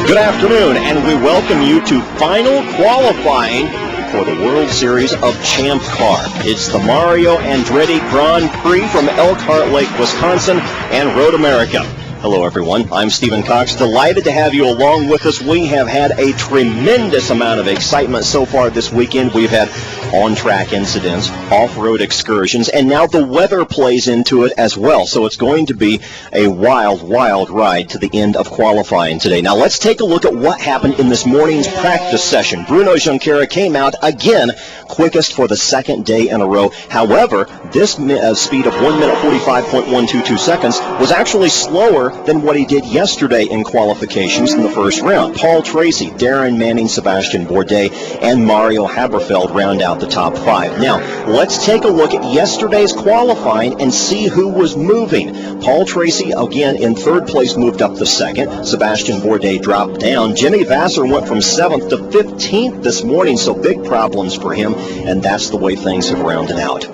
Good afternoon, and we welcome you to final qualifying for the World Series of Champcar. It's the Mario Andretti Grand Prix from Elkhart Lake, Wisconsin, and Road America. Hello, everyone. I'm Stephen Cox. Delighted to have you along with us. We have had a tremendous amount of excitement so far this weekend. We've had on-track incidents, off-road excursions, and now the weather plays into it as well. So it's going to be a wild, wild ride to the end of qualifying today. Now let's take a look at what happened in this morning's practice session. Bruno Champcar came out again quickest for the second day in a row. However, this speed of 1 minute 45.122 seconds was actually slower than what he did yesterday in qualifications in the first round. Paul Tracy, Darren Manning, Sebastian Bourdais, and Mario Haberfeld round out the top five. Now, let's take a look at yesterday's qualifying and see who was moving. Paul Tracy, again, in third place, moved up to second. Sebastian Bourdais dropped down. Jimmy Vasser went from 7th to 15th this morning, so big problems for him, and that's the way things have rounded out.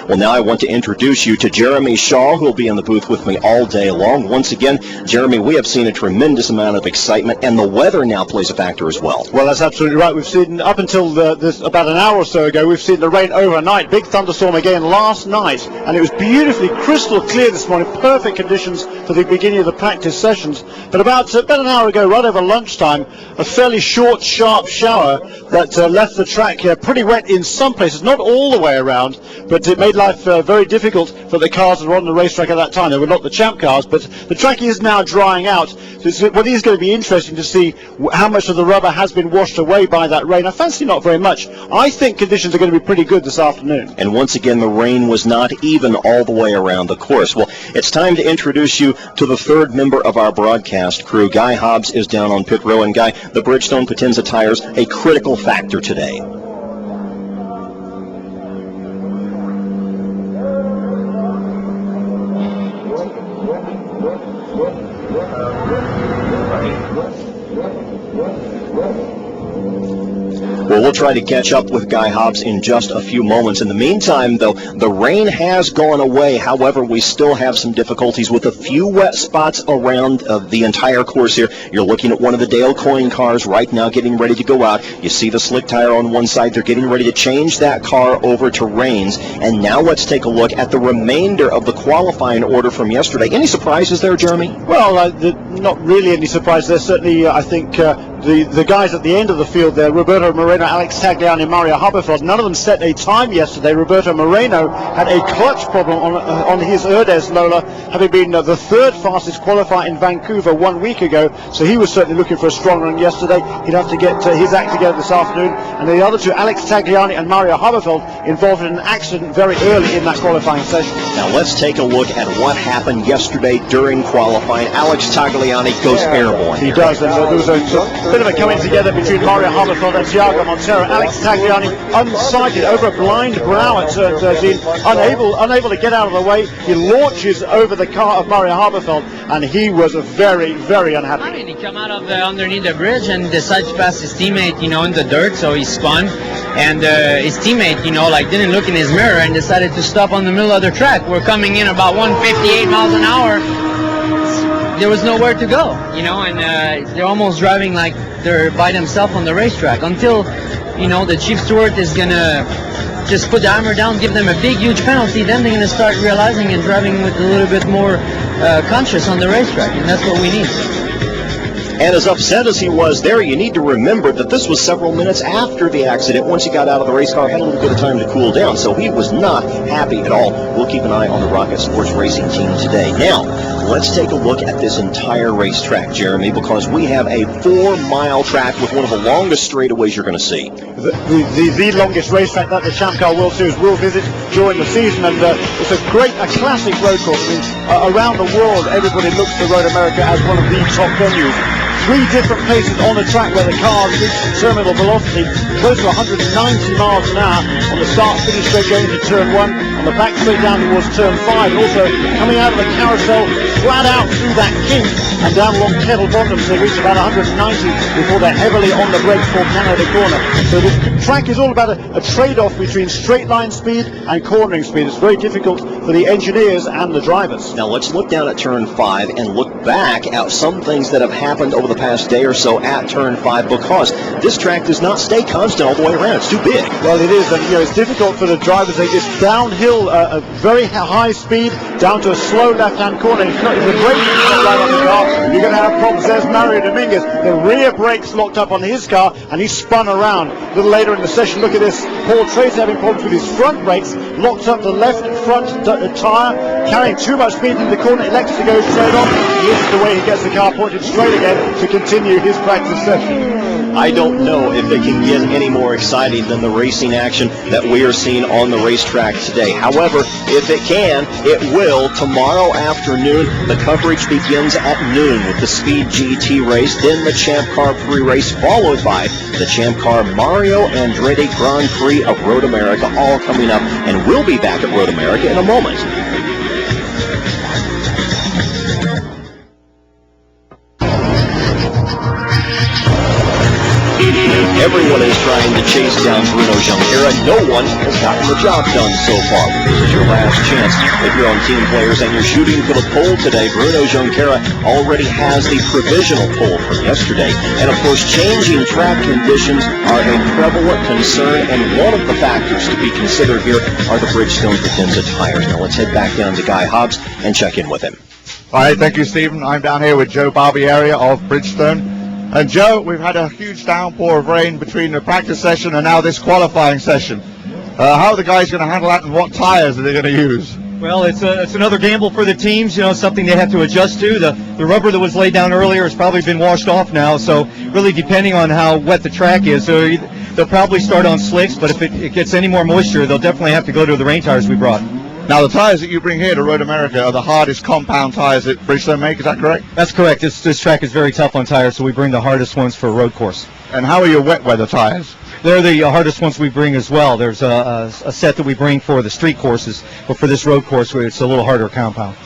Well, now I want to introduce you to Jeremy Shaw, who will be in the booth with me all day long. Once again, Jeremy, we have seen a tremendous amount of excitement, and the weather now plays a factor as well. Well, that's absolutely right. We've seen, up until this about an hour or so ago, we've seen the rain overnight. Big thunderstorm again last night, and it was beautifully crystal clear this morning. Perfect conditions for the beginning of the practice sessions. But about an hour ago, right over lunchtime, a fairly short, sharp shower that left the track pretty wet in some places, not all the way around, but it made life very difficult for the cars that were on the racetrack at that time. They were not the Champ cars, but the track is now drying out. So what is going to be interesting to see how much of the rubber has been washed away by that rain. I fancy not very much. I think conditions are going to be pretty good this afternoon. And once again, the rain was not even all the way around the course. Well, it's time to introduce you to the third member of our broadcast crew. Guy Hobbs is down on pit row, and Guy, the Bridgestone Potenza tires, a critical factor today. Well, we'll try to catch up with Guy Hobbs in just a few moments. In the meantime, though, the rain has gone away. However, we still have some difficulties with a few wet spots around the entire course here. You're looking at one of the Dale Coyne cars right now getting ready to go out. You see the slick tire on one side. They're getting ready to change that car over to Rains. And now let's take a look at the remainder of the qualifying order from yesterday. Any surprises there, Jeremy? Well, not really any surprise there. Certainly, I think the guys at the end of the field there, Roberto Moreno, Alex Tagliani, Mario Haberfeld, none of them set a time yesterday. Roberto Moreno had a clutch problem on his Urdes Lola, having been the third fastest qualifier in Vancouver 1 week ago, so he was certainly looking for a strong run yesterday. He'd have to get his act together this afternoon. And the other two, Alex Tagliani and Mario Haberfeld, involved in an accident very early in that qualifying session. Now let's take a look at what happened yesterday during qualifying. Alex Tagliani goes airborne. He does, and there was a bit of a coming together between Mario Haberfeld and Thiago Montero. Alex Tagliani unsighted over a blind brow at turn 13, unable to get out of the way. He launches over the car of Mario Haberfeld, and he was very, very unhappy. I mean, he came out of underneath the bridge and decided to pass his teammate, in the dirt, so he spun, and his teammate, didn't look in his mirror and decided to stop on the middle of the track. We're coming in about 158 miles an hour. There was nowhere to go, and they're almost driving like they're by themselves on the racetrack until, the chief steward is going to just put the hammer down, give them a big, huge penalty. Then they're going to start realizing and driving with a little bit more conscious on the racetrack, and that's what we need. And as upset as he was there, you need to remember that this was several minutes after the accident. Once he got out of the race car, had a little bit of time to cool down, so he was not happy at all. We'll keep an eye on the Rocket Sports Racing team today. Now, let's take a look at this entire racetrack, Jeremy, because we have a 4-mile track with one of the longest straightaways you're going to see. The longest racetrack that the Champcar World Series will visit during the season, and it's a classic road course. I mean, around the world, everybody looks to Road America as one of the top venues. 3 different places on the track where the cars reach terminal velocity close to 190 miles an hour on the start-finish straight going to turn 1. on the back straight down towards turn 5, and also coming out of the carousel flat out through that kink and down along Kettle Bottoms. They reach about 190 before they're heavily on the brakes for Canada Corner. So the track is all about a trade-off between straight line speed and cornering speed. It's very difficult for the engineers and the drivers. Now let's look down at turn 5 and look back at some things that have happened over the past day or so at turn 5, because this track does not stay constant all the way around. It's too big. Well, it is, and it's difficult for the drivers. They just downhill a very high speed down to a slow left-hand corner. If the brakes are right on the car, you're going to have problems. There's Mario Dominguez. The rear brakes locked up on his car, and he spun around. A little later in the session, look at this. Paul Tracy having problems with his front brakes, locked up the left front tyre, carrying too much speed in the corner, elected to go straight on. This is the way he gets the car pointed straight again to continue his practice session. I don't know if it can get any more exciting than the racing action that we are seeing on the racetrack today. However, if it can, it will. Tomorrow afternoon, the coverage begins at noon with the Speed GT race, then the Champcar pre-race, followed by the Champcar Mario Andretti Grand Prix of Road America, all coming up, and we'll be back at Road America in a moment. Everyone is trying to chase down Bruno Junqueira. No one has gotten the job done so far. This is your last chance. If you're on Team Players and you're shooting for the pole today, Bruno Junqueira already has the provisional pole from yesterday. And of course, changing track conditions are a prevalent concern, and one of the factors to be considered here are the Bridgestone Potenza tires. Now let's head back down to Guy Hobbs and check in with him. All right, thank you, Stephen. I'm down here with Joe Barbieri of Bridgestone. And Joe, we've had a huge downpour of rain between the practice session and now this qualifying session. How are the guys going to handle that, and what tires are they going to use? Well, it's another gamble for the teams, something they have to adjust to. The rubber that was laid down earlier has probably been washed off now, so really depending on how wet the track is, so they'll probably start on slicks, but if it gets any more moisture, they'll definitely have to go to the rain tires we brought. Now, the tires that you bring here to Road America are the hardest compound tires that Bridgestone make, is that correct? That's correct. This track is very tough on tires, so we bring the hardest ones for a road course. And how are your wet weather tires? They're the hardest ones we bring as well. There's a set that we bring for the street courses, but for this road course, it's a little harder compound.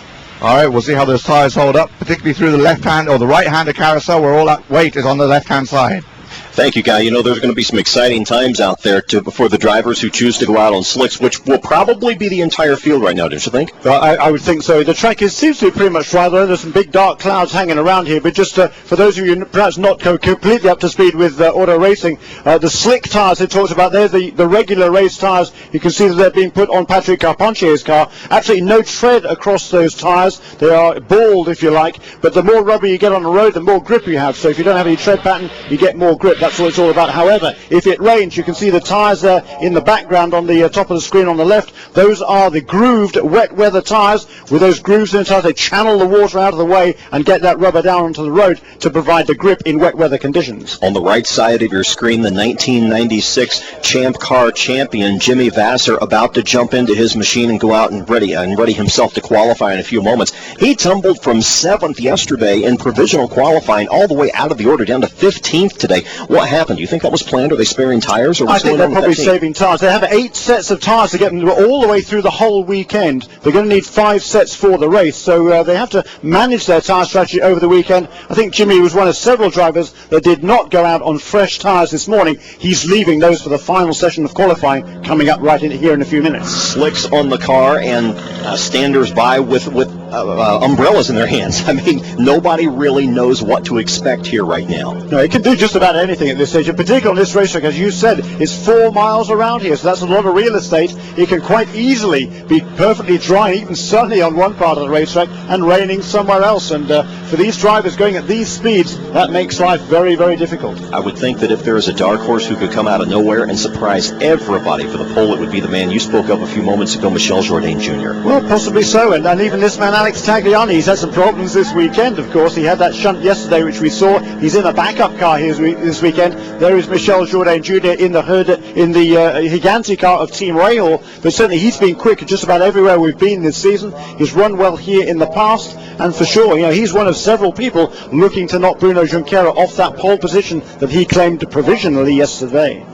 All right, we'll see how those tires hold up, particularly through the left-hand or the right-hand of carousel, where all that weight is on the left-hand side. Thank you, Guy. There's going to be some exciting times out there for the drivers who choose to go out on slicks, which will probably be the entire field right now, don't you think? Well, I would think so. The track seems to be pretty much dry. There's some big dark clouds hanging around here, but just for those of you perhaps not completely up to speed with auto racing, the slick tires they talked about, they're the regular race tires. You can see that they're being put on Patrick Carpentier's car. Absolutely no tread across those tires. They are bald, if you like, but the more rubber you get on the road, the more grip you have. So if you don't have any tread pattern, you get more grip. That's what it's all about. However, if it rains, you can see the tires there in the background on the top of the screen on the left. Those are the grooved wet weather tires. With those grooves in the tires, they channel the water out of the way and get that rubber down onto the road to provide the grip in wet weather conditions. On the right side of your screen, the 1996 Champcar champion Jimmy Vasser about to jump into his machine and go out and ready himself to qualify in a few moments. He tumbled from 7th yesterday in provisional qualifying all the way out of the order down to 15th today. What happened? Do you think that was planned? Are they sparing tires? Or I think they're probably saving tires. They have 8 sets of tires to get them all the way through the whole weekend. They're going to need 5 sets for the race, so they have to manage their tire strategy over the weekend. I think Jimmy was one of several drivers that did not go out on fresh tires this morning. He's leaving those for the final session of qualifying coming up right in here in a few minutes. Slicks on the car and standers by with umbrellas in their hands. I mean, nobody really knows what to expect here right now. No, it can do just about anything at this stage, and particularly on this racetrack, as you said, it's 4 miles around here, so that's a lot of real estate. It can quite easily be perfectly dry and even sunny on one part of the racetrack and raining somewhere else, and for these drivers going at these speeds, that makes life very, very difficult. I would think that if there is a dark horse who could come out of nowhere and surprise everybody for the pole, it would be the man you spoke of a few moments ago, Michel Jourdain Jr. Well, possibly so, and even this man Alex Tagliani, he's had some problems this weekend, of course. He had that shunt yesterday, which we saw. He's in a backup car here this weekend. There is Michel Jourdain Jr. in the Higanti car of Team Rahal, but certainly he's been quick just about everywhere we've been this season. He's run well here in the past, and for sure, he's one of several people looking to knock Bruno Junqueira off that pole position that he claimed provisionally yesterday.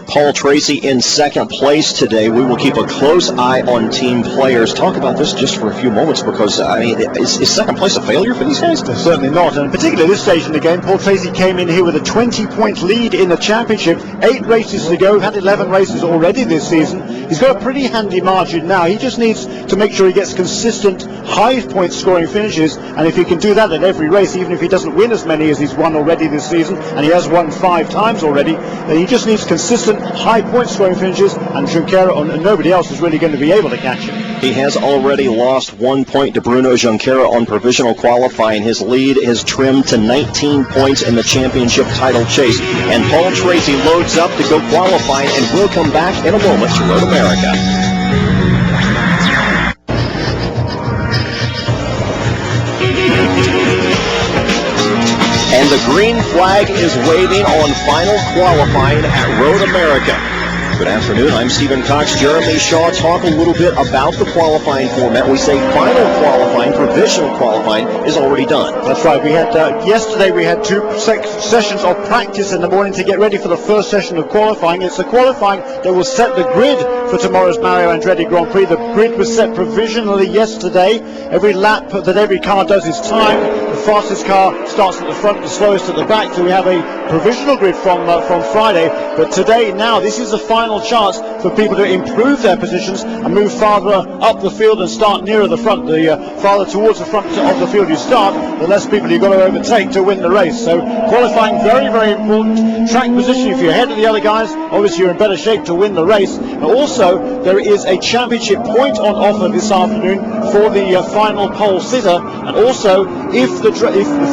Paul Tracy in second place today. We will keep a close eye on team players. Talk about this just for a few moments, because, I mean, is second place a failure for these guys? Certainly not, and particularly at this stage in the game, Paul Tracy came in here with a 20-point lead in the championship. 8 races to go. We've had 11 races already this season. He's got a pretty handy margin now. He just needs to make sure he gets consistent high-point scoring finishes, and if he can do that at every race, even if he doesn't win as many as he's won already this season, and he has won 5 times already, then he just needs consistent high-point scoring finishes, and Junqueira and nobody else is really going to be able to catch him. He has already lost 1 point to Bruno Junqueira on provisional qualifying. His lead is trimmed to 19 points in the championship title chase. And Paul Tracy loads up to go qualifying, and we'll come back in a moment to Road America. And the green flag is waving on final qualifying at Road America. Good afternoon, I'm Stephen Cox. Jeremy Shaw. Talk a little bit about the qualifying format. We say final qualifying, provisional qualifying is already done. That's right. We had yesterday we had 2 sessions of practice in the morning to get ready for the first session of qualifying. It's the qualifying that will set the grid for tomorrow's Mario Andretti Grand Prix. The grid was set provisionally yesterday. Every lap that every car does is timed. The fastest car starts at the front, the slowest at the back. So we have a provisional grid from Friday. But today, now, this is the final chance for people to improve their positions and move farther up the field and start nearer the front. The farther towards the front of the field you start, the less people you've got to overtake to win the race. So qualifying, very, very important. Track position, if you're ahead of the other guys, obviously you're in better shape to win the race. And also, there is a championship point on offer this afternoon for the final pole sitter. And also, if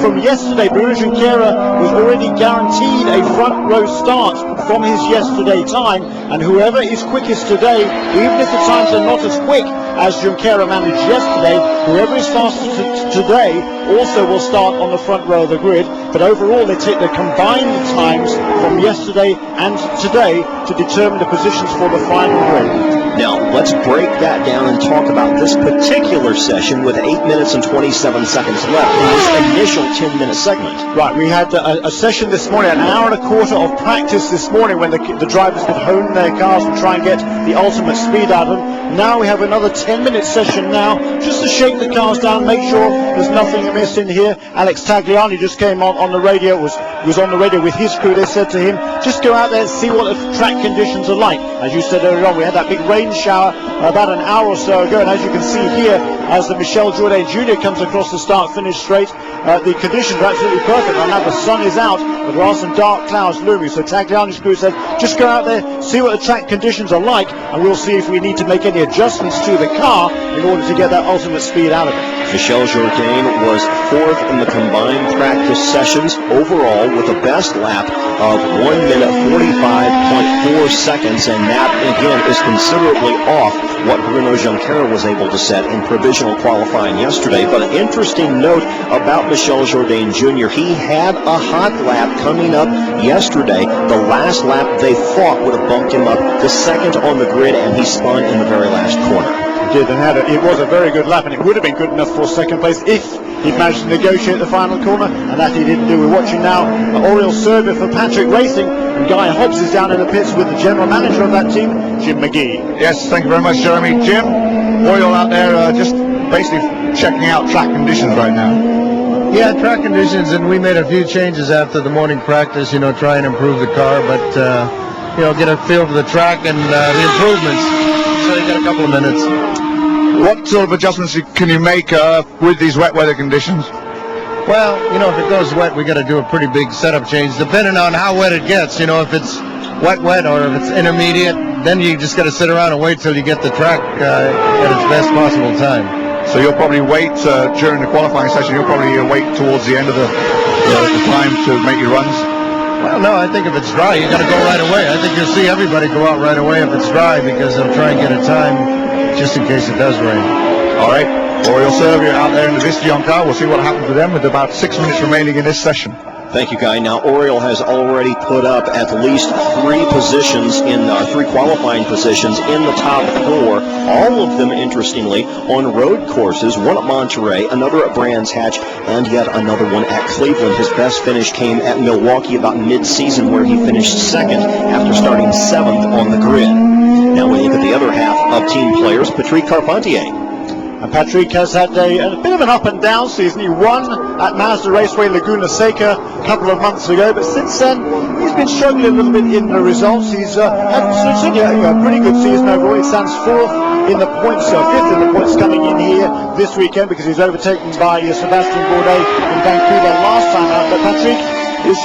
from yesterday, Bruno Junqueira was already guaranteed a front row start from his yesterday time, and whoever is quickest today, even if the times are not as quick as Junqueira managed yesterday, whoever is fastest today also will start on the front row of the grid. But overall, they take the combined times from yesterday and today to determine the positions for the final grid. Now, let's break that down and talk about this particular session with 8 minutes and 27 seconds left in this initial 10-minute segment. Right, we had a session this morning, an hour and a quarter of practice this morning when the drivers could hone their cars and try and get the ultimate speed out of them. Now we have another 10-minute session now, just to shake the cars down, make sure there's nothing amiss in here. Alex Tagliani just came on the radio, was on the radio with his crew. They said to him, just go out there and see what the track conditions are like. As you said earlier on, we had that big rain shower about an hour or so ago, and as you can see here, as the Michel Jourdain Jr. comes across the start-finish straight, the conditions are absolutely perfect. Right now the sun is out, but there are some dark clouds looming. So Tagliani's crew said, just go out there, see what the track conditions are like, and we'll see if we need to make any adjustments to the car in order to get that ultimate speed out of it. Michel Jourdain was 4th in the combined practice sessions overall with a best lap of 1 minute 45.4 seconds, and that again is considerably off what Bruno Junqueira was able to set in provisional qualifying yesterday. But an interesting note about Michel Jourdain Jr., he had a hot lap coming up yesterday. The last lap they thought would have bumped him up to 2nd on the grid, and he spun in the very last corner. Did and it was a very good lap, and it would have been good enough for 2nd place if he'd managed to negotiate the final corner, and that he didn't do. We're watching now Oriel Serba for Patrick Racing, and Guy Hobbs is down in the pits with the general manager of that team, Jim McGee. Yes, thank you very much, Jeremy. Jim, Oriel out there just basically checking out track conditions right now. Yeah, track conditions, and we made a few changes after the morning practice, try and improve the car, but, get a feel for the track and the improvements. So you got a couple of minutes. What sort of adjustments can you make with these wet weather conditions? Well, if it goes wet, we got to do a pretty big setup change, depending on how wet it gets. If it's wet, or if it's intermediate, then you just got to sit around and wait till you get the track at its best possible time. So you'll probably wait during the qualifying session. You'll probably wait towards the end of the time to make your runs. Well, no, I think if it's dry, you got to go right away. I think you'll see everybody go out right away if it's dry, because they'll try and get a time just in case it does rain. All right. Oriel Serba out there in the Visteon car. We'll see what happens to them with about 6 minutes remaining in this session. Thank you, Guy. Now, Oriole has already put up at least three qualifying positions in the top four, all of them, interestingly, on road courses, one at Monterey, another at Brands Hatch, and yet another one at Cleveland. His best finish came at Milwaukee about mid-season, where he finished second after starting seventh on the grid. Now we look at the other half of team players, Patrick Carpentier. And Patrick has had a bit of an up and down season. He won at Mazda Raceway Laguna Seca a couple of months ago, but since then he's been struggling a little bit in the results. He's had certainly a pretty good season overall. He stands fourth in the points, fifth in the points coming in here this weekend, because he's overtaken by Sebastien Bourdais in Vancouver last time out. But Patrick is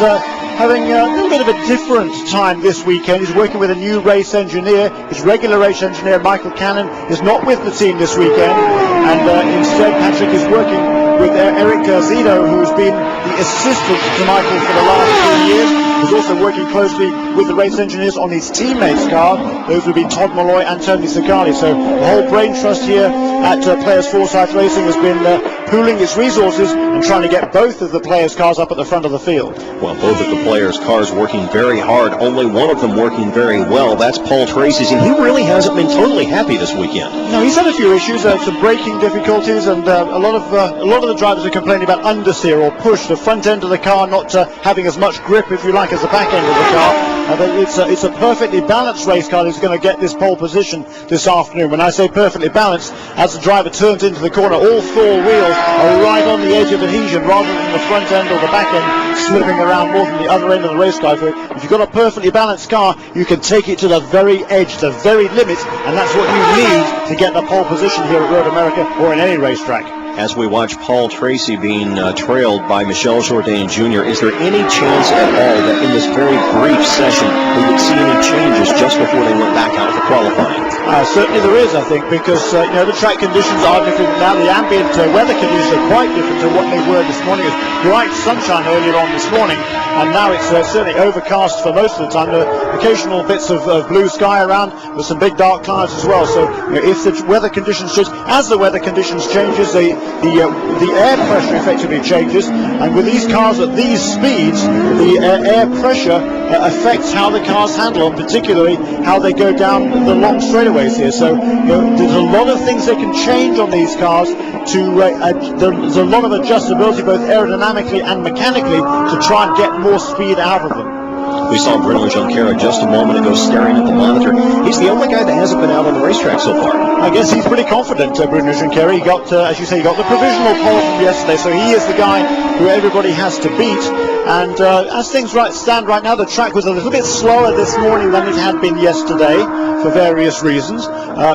having a little bit of a different time this weekend. He's working with a new race engineer. His regular race engineer, Michael Cannon, is not with the team this weekend, and instead Patrick is working with Eric Zito, who's been the assistant to Michael for the last 3 years. He's also working closely with the race engineers on his teammates' car. Those would be Todd Malloy and Tony Sicali. So the whole brain trust here at Players Forsyth Racing has been pooling its resources and trying to get both of the players' cars up at the front of the field. Well, both of the players' cars working very hard, only one of them working very well. That's Paul Tracy's, and he really hasn't been totally happy this weekend. No, he's had a few issues, some braking difficulties, and a lot of the drivers are complaining about understeer or push, the front end of the car not having as much grip, if you like, as the back end of the car. It's a perfectly balanced race car that's going to get this pole position this afternoon. When I say perfectly balanced, as the driver turns into the corner, all four wheels are right on the edge of adhesion rather than the front end or the back end slipping around more than the other end of the race car. So if you've got a perfectly balanced car, you can take it to the very edge, the very limit, and that's what you need to get the pole position here at Road America or in any racetrack. As we watch Paul Tracy being trailed by Michel Jourdain Jr., is there any chance at all that in this very brief session we would see any changes just before they went back out for qualifying? Certainly there is, I think, because the track conditions are different now. The ambient weather conditions are quite different to what they were this morning. It was bright sunshine earlier on this morning, and now it's certainly overcast for most of the time. There are occasional bits of blue sky around with some big dark clouds as well. So if the weather conditions change, as the weather conditions changes, the air pressure effectively changes, and with these cars at these speeds, the air pressure affects how the cars handle, and particularly how they go down the long straightaways here. So there's a lot of things they can change on these cars. There's a lot of adjustability, both aerodynamically and mechanically, to try and get more speed out of them. We saw Bruno Junqueira just a moment ago staring at the monitor. He's the only guy that hasn't been out on the racetrack so far. I guess he's pretty confident, Bruno Junqueira. He got, as you say, he got the provisional pole from yesterday, so he is the guy who everybody has to beat. And as things stand right now, the track was a little bit slower this morning than it had been yesterday for various reasons,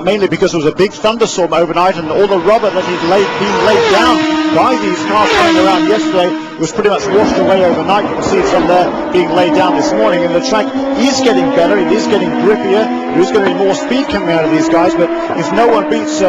mainly because there was a big thunderstorm overnight, and all the rubber that had been laid down by these cars coming around yesterday was pretty much washed away overnight. You can see some there being laid down this morning, and the track is getting better. It is getting grippier. There is going to be more speed coming out of these guys, but if no one beats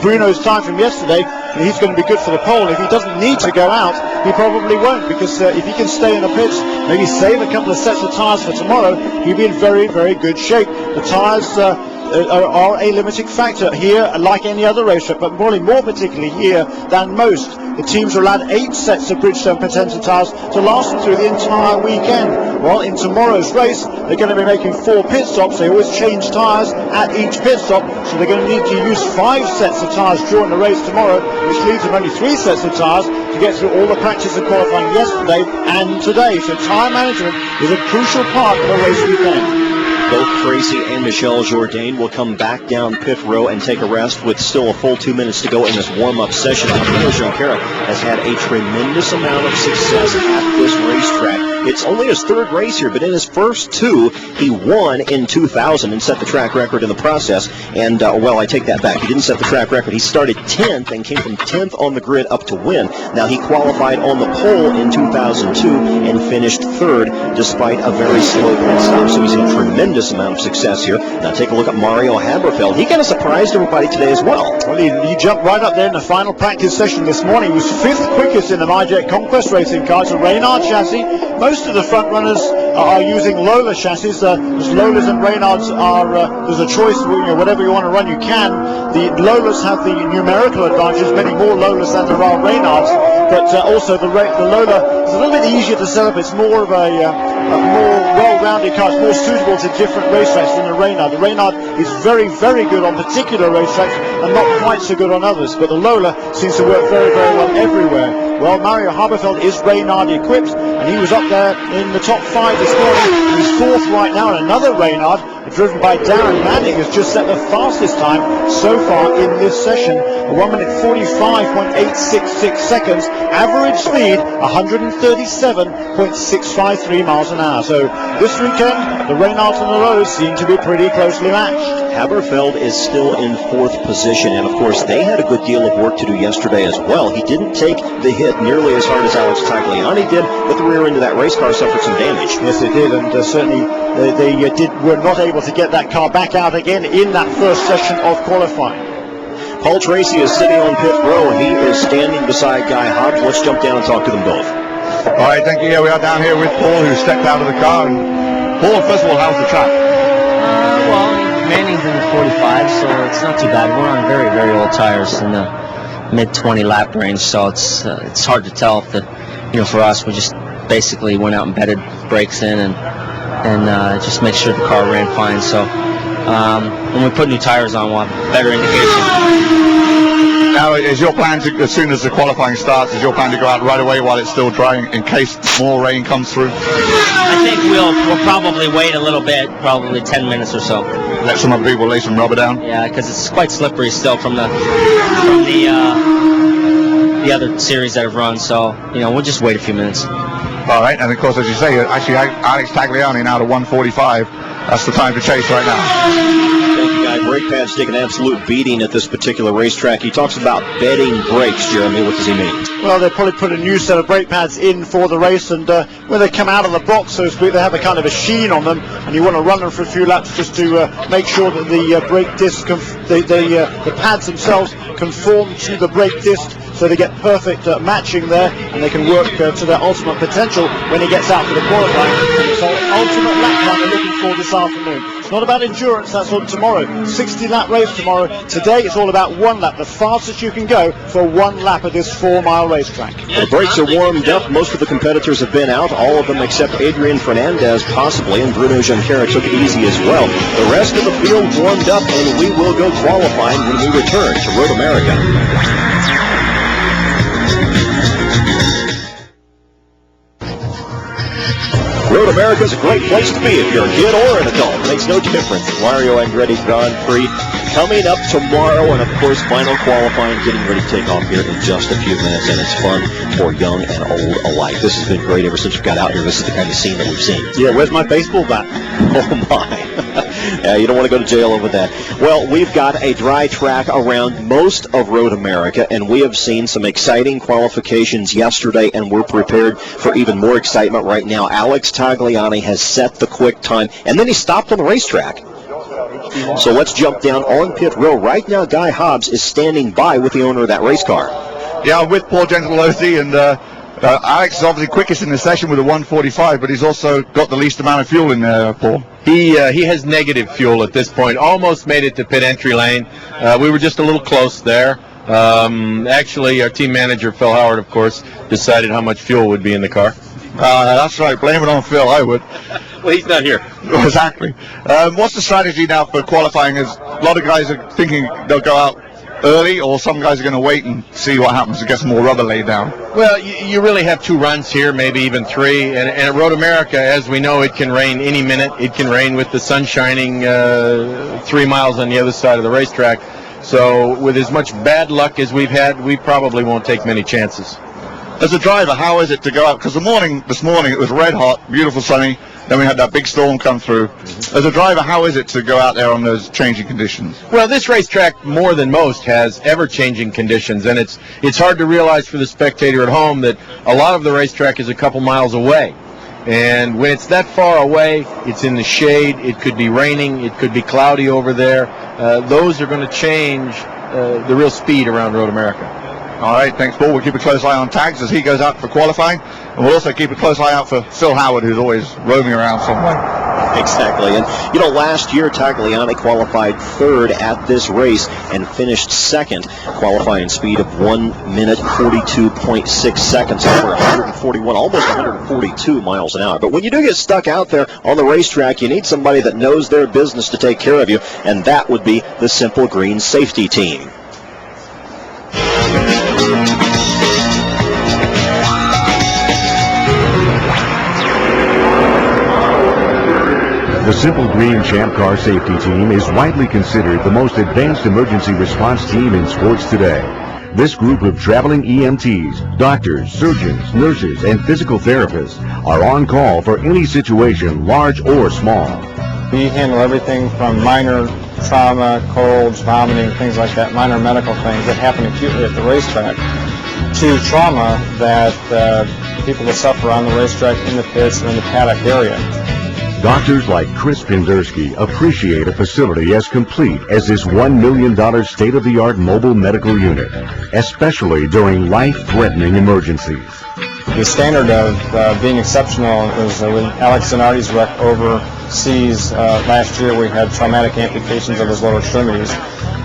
Bruno's time from yesterday, he's going to be good for the pole. If he doesn't need to go out, he probably won't, because if he can stay in the pits, maybe save a couple of sets of tyres for tomorrow, he'll be in very, very good shape. The tyres are a limiting factor here, like any other racetrack, but more particularly here than most. The teams are allowed 8 sets of Bridgestone Potenza tyres to last them through the entire weekend. Well, in tomorrow's race, they're going to be making 4 pit stops. They always change tyres at each pit stop, so they're going to need to use 5 sets of tyres during the race tomorrow, which leaves them only 3 sets of tyres to get through all the practice and qualifying yesterday and today. So tyre management is a crucial part of a race weekend. Both Tracy and Michel Jourdain will come back down pit row and take a rest with still a full 2 minutes to go in this warm-up session. Bruno Junqueira has had a tremendous amount of success at this racetrack. It's only his 3rd race here, but in his first 2, he won in 2000 and set the track record in the process. And, I take that back. He didn't set the track record. He started 10th and came from 10th on the grid up to win. Now, he qualified on the pole in 2002 and finished 3rd despite a very slow pit stop. So he's had a tremendous amount of success here. Now, take a look at Mario Haberfeld. He kind of surprised everybody today as well. Well, he jumped right up there in the final practice session this morning. He was fifth quickest in the MyJet Conquest racing car. It's a Reynard chassis. Most of the front runners are using Lola chassis. There's Lolas and Reynards are, there's a choice, whatever you want to run you can. The Lolas have the numerical advantage, many more Lolas than there are Reynards, but also the Lola is a little bit easier to set up. It's more of a more well-rounded car. It's more suitable to different racetracks than the Reynard. The Reynard is very, very good on particular racetracks and not quite so good on others, but the Lola seems to work very, very well everywhere. Well, Mario Haberfeld is Reynard equipped, and he was up there in the top 5 this morning. He's fourth right now, and another Reynard, driven by Darren Manning, has just set the fastest time so far in this session. 1 minute 45.866 seconds. Average speed 137.653 miles an hour. So this weekend, the Reynards and the Lolas seem to be pretty closely matched. Haberfeld is still in fourth position, and of course they had a good deal of work to do yesterday as well. He didn't take the hit nearly as hard as Alex Tagliani did, but the rear end of that race car suffered some damage. Yes, it did, and certainly they were not able to get that car back out again in that first session of qualifying. Paul Tracy is sitting on pit row. He is standing beside Guy Hobbs. Let's jump down and talk to them both. All right, thank you. Yeah, we are down here with Paul, who stepped out of the car. And Paul, first of all, how's the track? Well, Manning's in the 45, so it's not too bad. We're on very, very old tires in the mid-20 lap range, so it's hard to tell if for us, we just basically went out and bedded brakes in and just make sure the car ran fine. So when we put new tires on, we'll have better indication. Now, is your plan to, as soon as the qualifying starts, is your plan to go out right away while it's still drying in case more rain comes through? I think we'll probably wait a little bit, probably 10 minutes or so. Let some other people lay some rubber down? Yeah, because it's quite slippery still from the other series that have run, so we'll just wait a few minutes. All right, and of course, as you say, actually Alex Tagliani now to 145. That's the time to chase right now. Thank you, Guy. Brake pads take an absolute beating at this particular racetrack. He talks about bedding brakes, Jeremy. What does he mean? Well, they probably put a new set of brake pads in for the race, and when they come out of the box, so to speak, they have a kind of a sheen on them, and you want to run them for a few laps just to make sure that the brake disc, the pads themselves conform to the brake disc, so they get perfect matching there, and they can work to their ultimate potential when he gets out for the qualifying. So ultimate lap time they're looking for this afternoon. It's not about endurance, that's on tomorrow. 60-lap race tomorrow. Today it's all about one lap, the fastest you can go for one lap of this 4-mile racetrack. The brakes are warmed up. Most of the competitors have been out, all of them except Adrian Fernandez possibly, and Bruno Champcar took it easy as well. The rest of the field warmed up, and we will go qualifying when we return to Road America. Road America is a great place to be if you're a kid or an adult. It makes no difference. Mario Andretti Grand Prix coming up tomorrow, and of course final qualifying getting ready to take off here in just a few minutes, and it's fun for young and old alike. This has been great ever since we got out here. This is the kind of scene that we've seen. Yeah, where's my baseball bat? Oh my. You don't want to go to jail over that. Well, we've got a dry track around most of Road America, and we have seen some exciting qualifications yesterday, and we're prepared for even more excitement right now. Alex Tagliani has set the quick time, and then he stopped on the racetrack. So let's jump down on pit row. Right now, Guy Hobbs is standing by with the owner of that race car. Yeah, I'm with Paul Gentilozzi, and Alex is obviously quickest in the session with a 145, but he's also got the least amount of fuel in there, Paul. He has negative fuel at this point. Almost made it to pit entry lane. We were just a little close there. Actually, our team manager, Phil Howard, of course, decided how much fuel would be in the car. That's right. Blame it on Phil, I would. Well, he's not here. Exactly. What's the strategy now for qualifying? As a lot of guys are thinking they'll go out early, or some guys are going to wait and see what happens to get some more rubber laid down? Well, you really have 2 runs here, maybe even 3. And at Road America, as we know, it can rain any minute. It can rain with the sun shining 3 miles on the other side of the racetrack. So with as much bad luck as we've had, we probably won't take many chances. As a driver, how is it to go out? Because this morning it was red hot, beautiful sunny. Then we had that big storm come through. As a driver, how is it to go out there on those changing conditions? Well, this racetrack, more than most, has ever-changing conditions, and it's hard to realize for the spectator at home that a lot of the racetrack is a couple miles away. And when it's that far away, it's in the shade, it could be raining, it could be cloudy over there. Those are going to change the real speed around Road America. All right, thanks, Paul. We'll keep a close eye on Tags as he goes out for qualifying, and we'll also keep a close eye out for Phil Howard, who's always roaming around somewhere. Exactly. And, last year Tagliani qualified third at this race and finished second, qualifying speed of 1 minute 42.6 seconds over 141, almost 142 miles an hour. But when you do get stuck out there on the racetrack, you need somebody that knows their business to take care of you, and that would be the Simple Green Safety Team. The Simple Green Champcar Safety Team is widely considered the most advanced emergency response team in sports today. This group of traveling EMTs, doctors, surgeons, nurses, and physical therapists are on call for any situation, large or small. We handle everything from minor trauma, colds, vomiting, things like that, minor medical things that happen acutely at the racetrack, to trauma that people will suffer on the racetrack, in the pits, or in the paddock area. Doctors like Chris Pindersky appreciate a facility as complete as this $1 million state-of-the-art mobile medical unit, especially during life-threatening emergencies. The standard of being exceptional is when Alex Zanardi's wreck overseas last year. We had traumatic amputations of his lower extremities.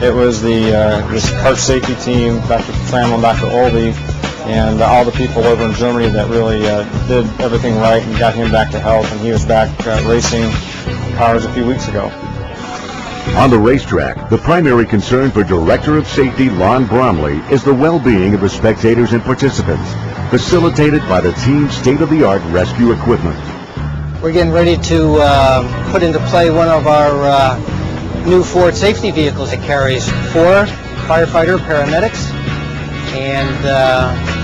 It was this cart safety team, Dr. Trammell and Dr. Olby, and all the people over in Germany that really did everything right and got him back to health, and he was back racing cars a few weeks ago. On the racetrack, the primary concern for Director of Safety Lon Bromley is the well-being of the spectators and participants, facilitated by the team's state-of-the-art rescue equipment. We're getting ready to put into play one of our new Ford safety vehicles. It carries 4 firefighter paramedics and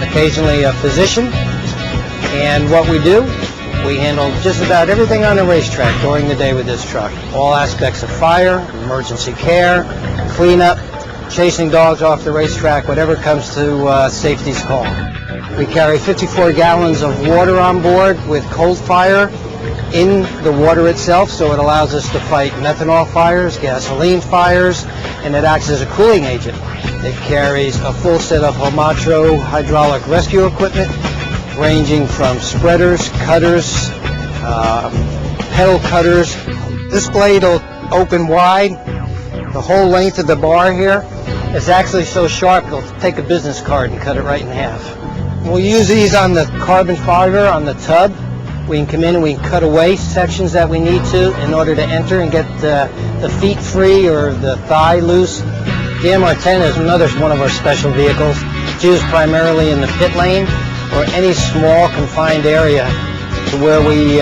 occasionally a physician. And what we do, we handle just about everything on the racetrack during the day with this truck. All aspects of fire, emergency care, cleanup, chasing dogs off the racetrack, whatever comes to safety's call. We carry 54 gallons of water on board with cold fire in the water itself, so it allows us to fight methanol fires, gasoline fires, and it acts as a cooling agent. It carries a full set of Homatro hydraulic rescue equipment, ranging from spreaders, cutters, pedal cutters. This blade will open wide. The whole length of the bar here is actually so sharp it'll take a business card and cut it right in half. We'll use these on the carbon fiber on the tub. We can come in and we can cut away sections that we need to in order to enter and get the feet free or the thigh loose. The MR10 is another one of our special vehicles. It's used primarily in the pit lane or any small confined area to where we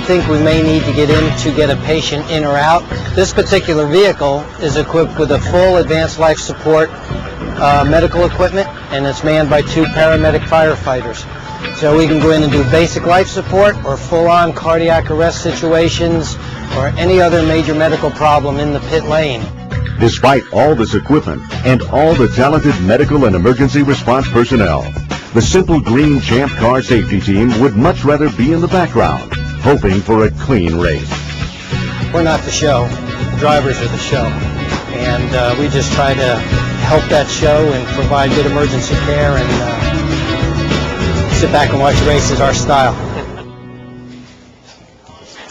think we may need to get in to get a patient in or out. This particular vehicle is equipped with a full advanced life support medical equipment, and it's manned by 2 paramedic firefighters. So we can go in and do basic life support or full-on cardiac arrest situations or any other major medical problem in the pit lane. Despite all this equipment and all the talented medical and emergency response personnel, the Simple Green Champcar Safety Team would much rather be in the background, hoping for a clean race. We're not the show. The drivers are the show. And we just try to help that show and provide good emergency care and sit back and watch the race is our style.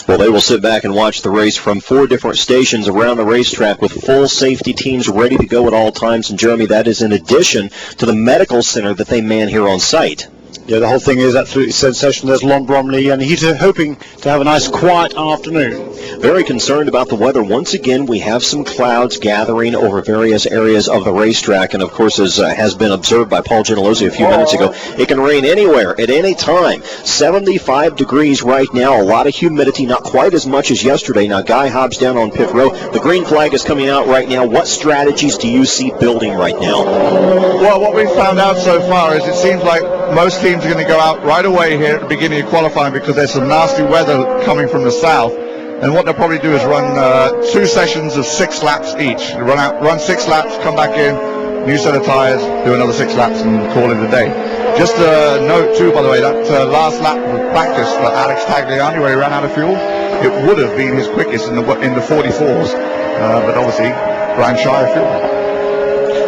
Well, they will sit back and watch the race from 4 different stations around the racetrack with full safety teams ready to go at all times. And Jeremy, that is in addition to the medical center that they man here on site. Yeah, the whole thing is absolutely sensational. There's Lon Bromley, and he's hoping to have a nice quiet afternoon. Very concerned about the weather. Once again, we have some clouds gathering over various areas of the racetrack, and of course, as has been observed by Paul Gentilozzi a few minutes ago, it can rain anywhere at any time. 75 degrees right now, a lot of humidity, not quite as much as yesterday. Now, Guy Hobbs down on pit row. The green flag is coming out right now. What strategies do you see building right now? Well, what we've found out so far is it seems like most teams are going to go out right away here at the beginning of qualifying because there's some nasty weather coming from the south. And what they'll probably do is run 2 sessions of 6 laps each. Run 6 laps, come back in, new set of tires, do another 6 laps and call it a day. Just a note too, by the way, that last lap of practice for Alex Tagliani where he ran out of fuel, it would have been his quickest in the 44s, but obviously ran shy of fuel.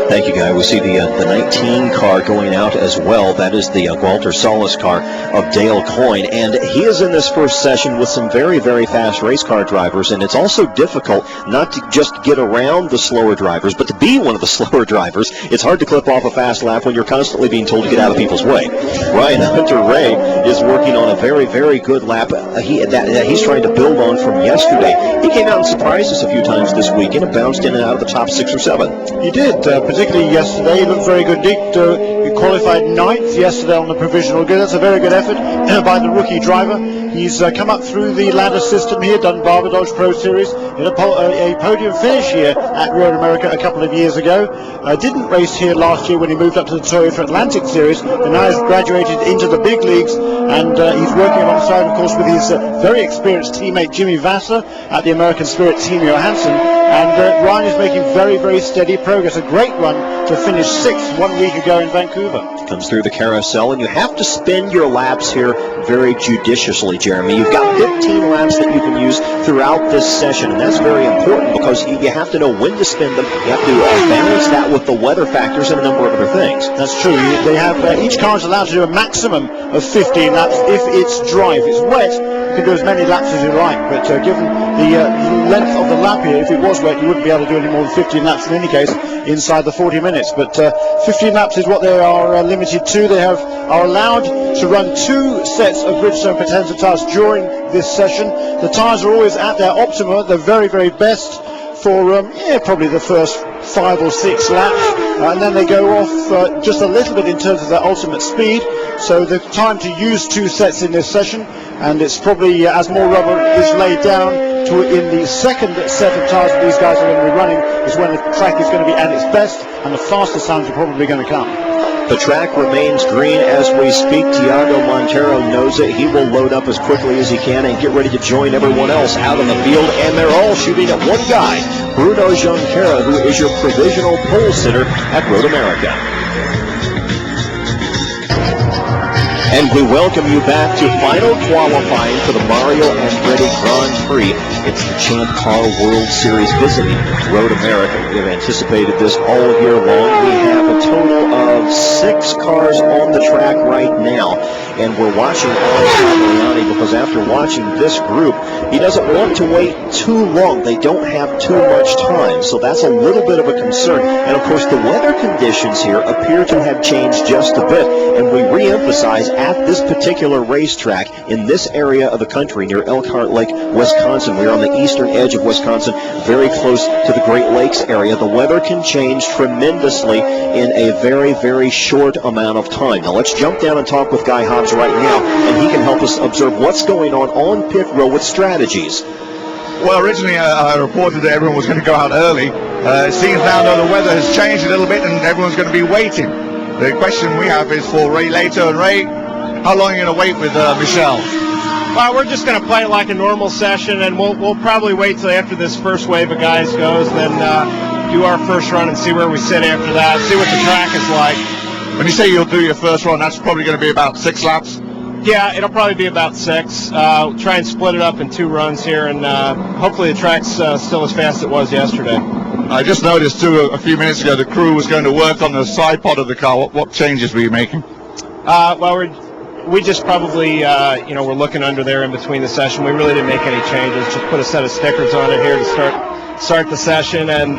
Thank you, Guy. We see the 19 car going out as well. That is the Walter Salas car of Dale Coyne. And he is in this first session with some very, very fast race car drivers. And it's also difficult not to just get around the slower drivers, but to be one of the slower drivers. It's hard to clip off a fast lap when you're constantly being told to get out of people's way. Ryan Hunter-Reay is working on a very, very good lap that he's trying to build on from yesterday. He came out and surprised us a few times this weekend and bounced in and out of the top 6 or 7. He did, particularly yesterday. He looked very good. He qualified 9th yesterday on the provisional grid. That's a very good effort by the rookie driver. He's come up through the ladder system here, done Barber Dodge Pro Series, in a podium finish here at Road America a couple of years ago. Didn't race here last year when he moved up to the Toyota Atlantic Series, and now he's graduated into the big leagues, and he's working alongside, of course, with his very experienced teammate Jimmy Vasser at the American Spirit Team Johansson. And Ryan is making very, very steady progress. A great run to finish 6th 1 week ago in Vancouver. Comes through the carousel, and you have to spend your laps here very judiciously, Jeremy. You've got 15 laps that you can use throughout this session, and that's very important because you have to know when to spend them. You have to balance that with the weather factors and a number of other things. That's true. They have each car is allowed to do a maximum of 15 laps if it's dry. If it's wet, you can do as many laps as you like, but given the length of the lap here, if it was wet, you wouldn't be able to do any more than 15 laps in any case inside the 40 minutes. But 15 laps is what they are limited to. They are allowed to run 2 sets of Bridgestone Potenza tires during this session. The tires are always at their optima, the very, very best for probably the first 5 or 6 laps, and then they go off just a little bit in terms of their ultimate speed. So the time to use 2 sets in this session, and it's probably as more rubber is laid down in the second set of tires that these guys are going to be running is when the track is going to be at its best, and the fastest times are probably going to come. The track remains green as we speak. Tiago Montero knows it. He will load up as quickly as he can and get ready to join everyone else out in the field. And they're all shooting at one guy, Bruno Junqueira, who is your provisional pole sitter at Road America. And we welcome you back to final qualifying for the Mario Andretti Grand Prix. It's the Champcar World Series visiting Road America. We have anticipated this all year long. We have a total of 6 cars on the track right now. And we're watching Alex because after watching this group, he doesn't want to wait too long. They don't have too much time, so that's a little bit of a concern. And of course, the weather conditions here appear to have changed just a bit. And we re-emphasize at this particular racetrack in this area of the country near Elkhart Lake, Wisconsin. We're on the eastern edge of Wisconsin, very close to the Great Lakes area. The weather can change tremendously in a very, very short amount of time. Now let's jump down and talk with Guy Hobbs right now, and he can help us observe what's going on pit row with strategies. Well, originally I reported that everyone was going to go out early. It seems now though the weather has changed a little bit and everyone's going to be waiting. The question we have is for Ray Lato. And Ray, how long are you going to wait with Michelle? Well, we're just going to play like a normal session, and we'll probably wait till after this first wave of guys goes, then do our first run and see where we sit after that, see what the track is like. When you say you'll do your first run, that's probably going to be about 6 laps? Yeah, it'll probably be about 6. Try and split it up in 2 runs here, and hopefully the track's still as fast as it was yesterday. I just noticed, too, a few minutes ago, the crew was going to work on the side pod of the car. What changes were you making? Well, we just probably, we're looking under there in between the session. We really didn't make any changes. Just put a set of stickers on it here to start the session and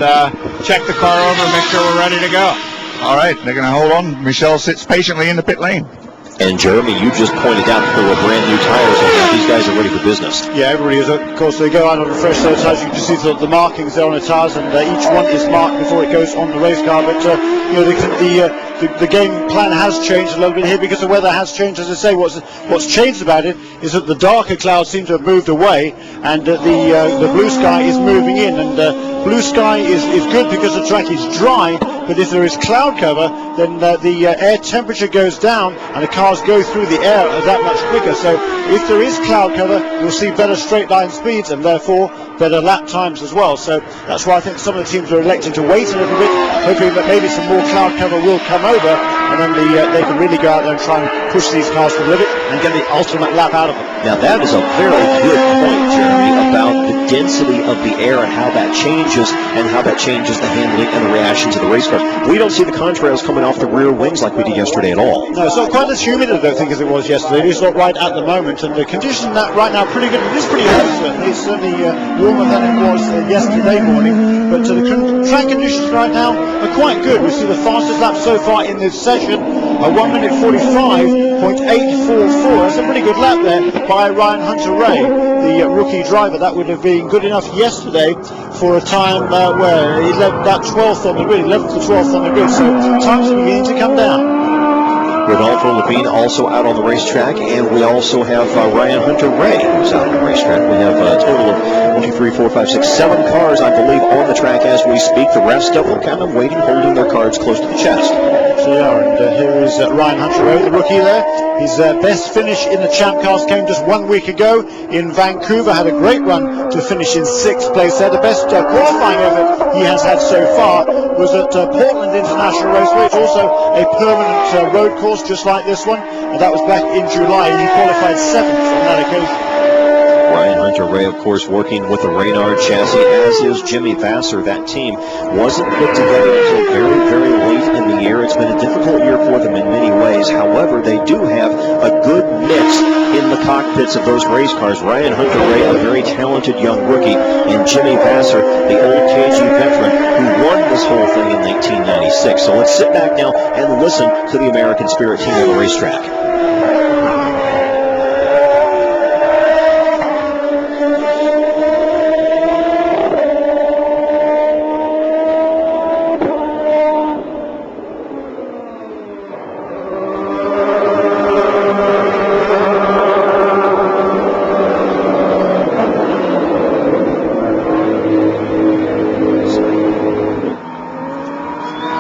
check the car over and make sure we're ready to go. All right, they're going to hold on. Michelle sits patiently in the pit lane. And Jeremy, you just pointed out that there were brand new tires on there. These guys are ready for business. Yeah, everybody is. Of course, they go out on a fresh set of tires. You can see the markings there on the tires, and each one is marked before it goes on the race car. But the game plan has changed a little bit here because the weather has changed. As I say, what's changed about it is that the darker clouds seem to have moved away, and the blue sky is moving in. And blue sky is good because the track is dry. But if there is cloud cover, then the air temperature goes down and the cars go through the air that much quicker. So if there is cloud cover, you'll see better straight line speeds and therefore better lap times as well. So that's why I think some of the teams are electing to wait a little bit, hoping that maybe some more cloud cover will come over, and then they can really go out there and try and push these cars to the limit and get the ultimate lap out of them. Now that is a very good point, Jeremy, about the density of the air and how that changes the handling and the reaction to the race car. We don't see the contrails coming off the rear wings like we did yesterday at all. No, it's not quite as humid, I don't think, as it was yesterday. It is not right at the moment, and the conditions right now are pretty good. It is pretty hot, certainly. It's certainly warmer than it was yesterday morning, but the track conditions right now are quite good. We see the fastest lap so far in this session, 1 minute 45.844. That's a pretty good lap there by Ryan Hunter-Ray, the rookie driver. That would have been good enough yesterday for a time where he led that 12th on the grid, 11th to 12th on the grid, so times are beginning to come down. Rodolfo Levine also out on the racetrack, and we also have Ryan Hunter-Ray who's out on the racetrack. We have a total of 1, 2, 3, 4, 5, 6, 7 cars, I believe, on the track as we speak. The rest of them kind of waiting, holding their cards close to the chest. They are, and here is Ryan Hunter-Ray, the rookie there. His best finish in the Champcars came just 1 week ago in Vancouver. Had a great run to finish in 6th place there. The best qualifying effort he has had so far was at Portland International Raceway. It's also a permanent road course just like this one, and that was back in July. He qualified 7th on that occasion. Ryan Hunter-Ray, of course, working with the Reynard chassis, as is Jimmy Vassar. That team wasn't put together until very, very late in the year. It's been a difficult year for them in many ways. However, they do have a good mix in the cockpits of those race cars. Ryan Hunter-Ray, a very talented young rookie, and Jimmy Vassar, the old KG veteran who won this whole thing in 1996. So let's sit back now and listen to the American Spirit team on the racetrack.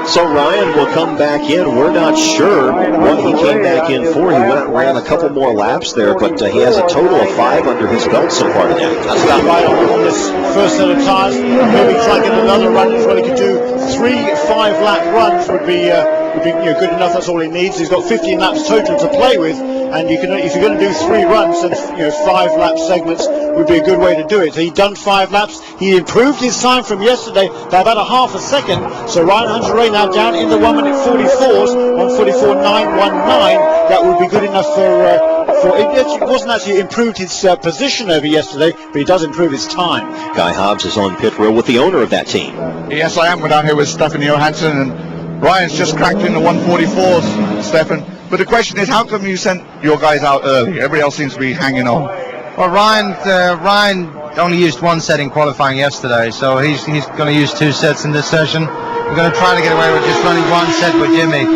So Ryan will come back in. We're not sure what he came back in for. He went and ran a couple more laps there, but he has a total of 5 under his belt so far today. That's about right on this first set of tires. Maybe try and get another run as well. He could do 3 5-lap runs would be good enough. That's all he needs. He's got 15 laps total to play with, and if you're going to do 3 runs, then 5-lap segments would be a good way to do it. So he'd done 5 laps. He improved his time from yesterday by about a half a second. So Ryan Hunter-Ray now down in the 1 minute 44s, 1:44.919. That would be good enough for it wasn't actually improved his position over yesterday, but he does improve his time. Guy Hobbs is on pit row with the owner of that team. Yes, I am. We're down here with Stefan Johansson, and Ryan's just cracked in the 144s, Stefan. But the question is, how come you sent your guys out early? Everybody else seems to be hanging on. Well, Ryan only used 1 set in qualifying yesterday, so he's going to use 2 sets in this session. We're going to try to get away with just running 1 set with Jimmy.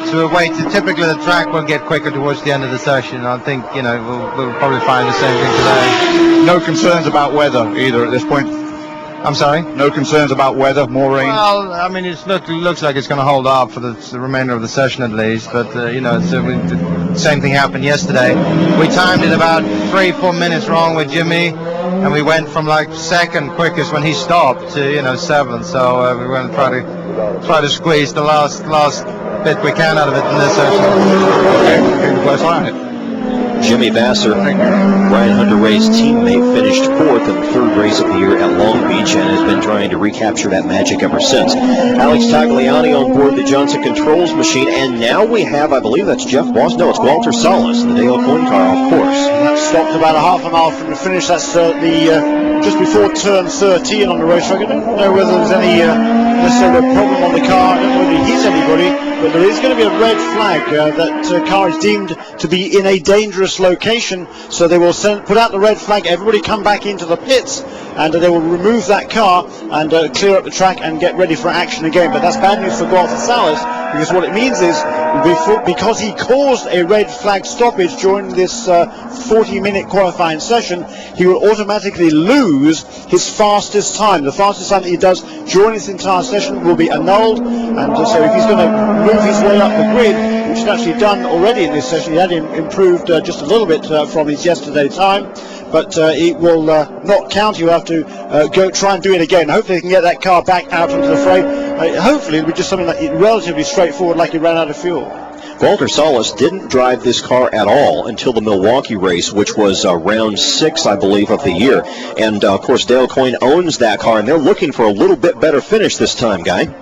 So we'll wait. Typically, the track will get quicker towards the end of the session. I think we'll probably find the same thing today. No concerns about weather either at this point. I'm sorry? No concerns about weather, more rain? Well, I mean, it looks like it's going to hold up for the remainder of the session at least. But, the same thing happened yesterday. We timed it about 3-4 minutes wrong with Jimmy, and we went from like 2nd quickest when he stopped to 7th. So we're going to try to squeeze the last bit we can out of it in this session. Okay. Jimmy Vassar, Ryan Hunter-Ray's teammate, finished 4th in the 3rd race of the year at Long Beach and has been trying to recapture that magic ever since. Alex Tagliani on board the Johnson Controls machine, and now we have, I believe that's Jeff Boss. No, it's Walter Salas, the Dale Coyne car, of course. That stopped about a half a mile from the finish. That's just before turn 13 on the racetrack. I don't know whether there's any necessarily a problem on the car. I don't know whether he hit anybody, but there is going to be a red flag. That car is deemed to be in a dangerous location, so they will put out the red flag. Everybody come back into the pits, and they will remove that car and clear up the track and get ready for action again. But that's bad news for Walter Salas, because what it means is because he caused a red flag stoppage during this 40-minute qualifying session, he will automatically lose his fastest time. The fastest time that he does during this entire session will be annulled, and so if he's going to move his way up the grid, which he's actually done already in this session, he had improved just a little bit from his yesterday time, but it will not count. You have to go try and do it again. Hopefully he can get that car back out onto the fray. Hopefully it'll be just something like relatively straightforward, like he ran out of fuel. Walter Salas didn't drive this car at all until the Milwaukee race, which was round 6, I believe, of the year. And, of course, Dale Coyne owns that car, and they're looking for a little bit better finish this time, Guy.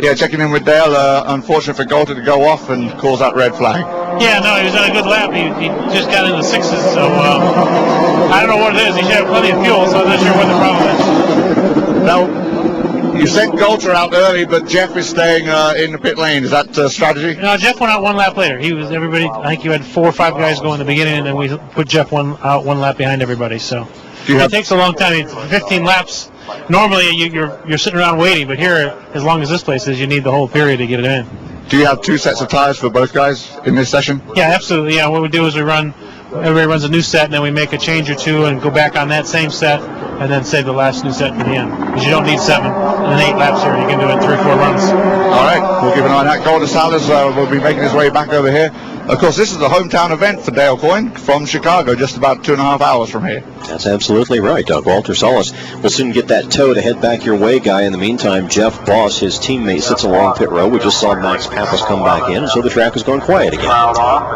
Yeah, checking in with Dale. Unfortunate for Golter to go off and cause that red flag. Yeah, no, he was on a good lap. He just got in the 6s, so I don't know what it is. He should have plenty of fuel, so I'm not sure what the problem is. Now, you sent Golter out early, but Jeff is staying in the pit lane. Is that strategy? No, Jeff went out 1 lap later. I think you had 4 or 5 guys go in the beginning, and then we put Jeff out 1 lap behind everybody. So it takes a long time. 15 laps. Normally you're sitting around waiting, but here, as long as this place is, you need the whole period to get it in. Do you have 2 sets of tires for both guys in this session? Yeah, absolutely. Yeah, what we do is everybody runs a new set, and then we make a change or 2 and go back on that same set, and then save the last new set for the end. Because you don't need 7 and 8 laps here. You can do it 3 or 4 runs. All right, we'll keep an eye on that. Golder Salas will be making his way back over here. Of course, this is a hometown event for Dale Coyne from Chicago, just about 2.5 hours from here. That's absolutely right, Doug. Walter Salas will soon get that tow to head back your way, Guy. In the meantime, Jeff Boss, his teammate, sits along pit row. We just saw Max Pappas come back in, and so the track is going quiet again.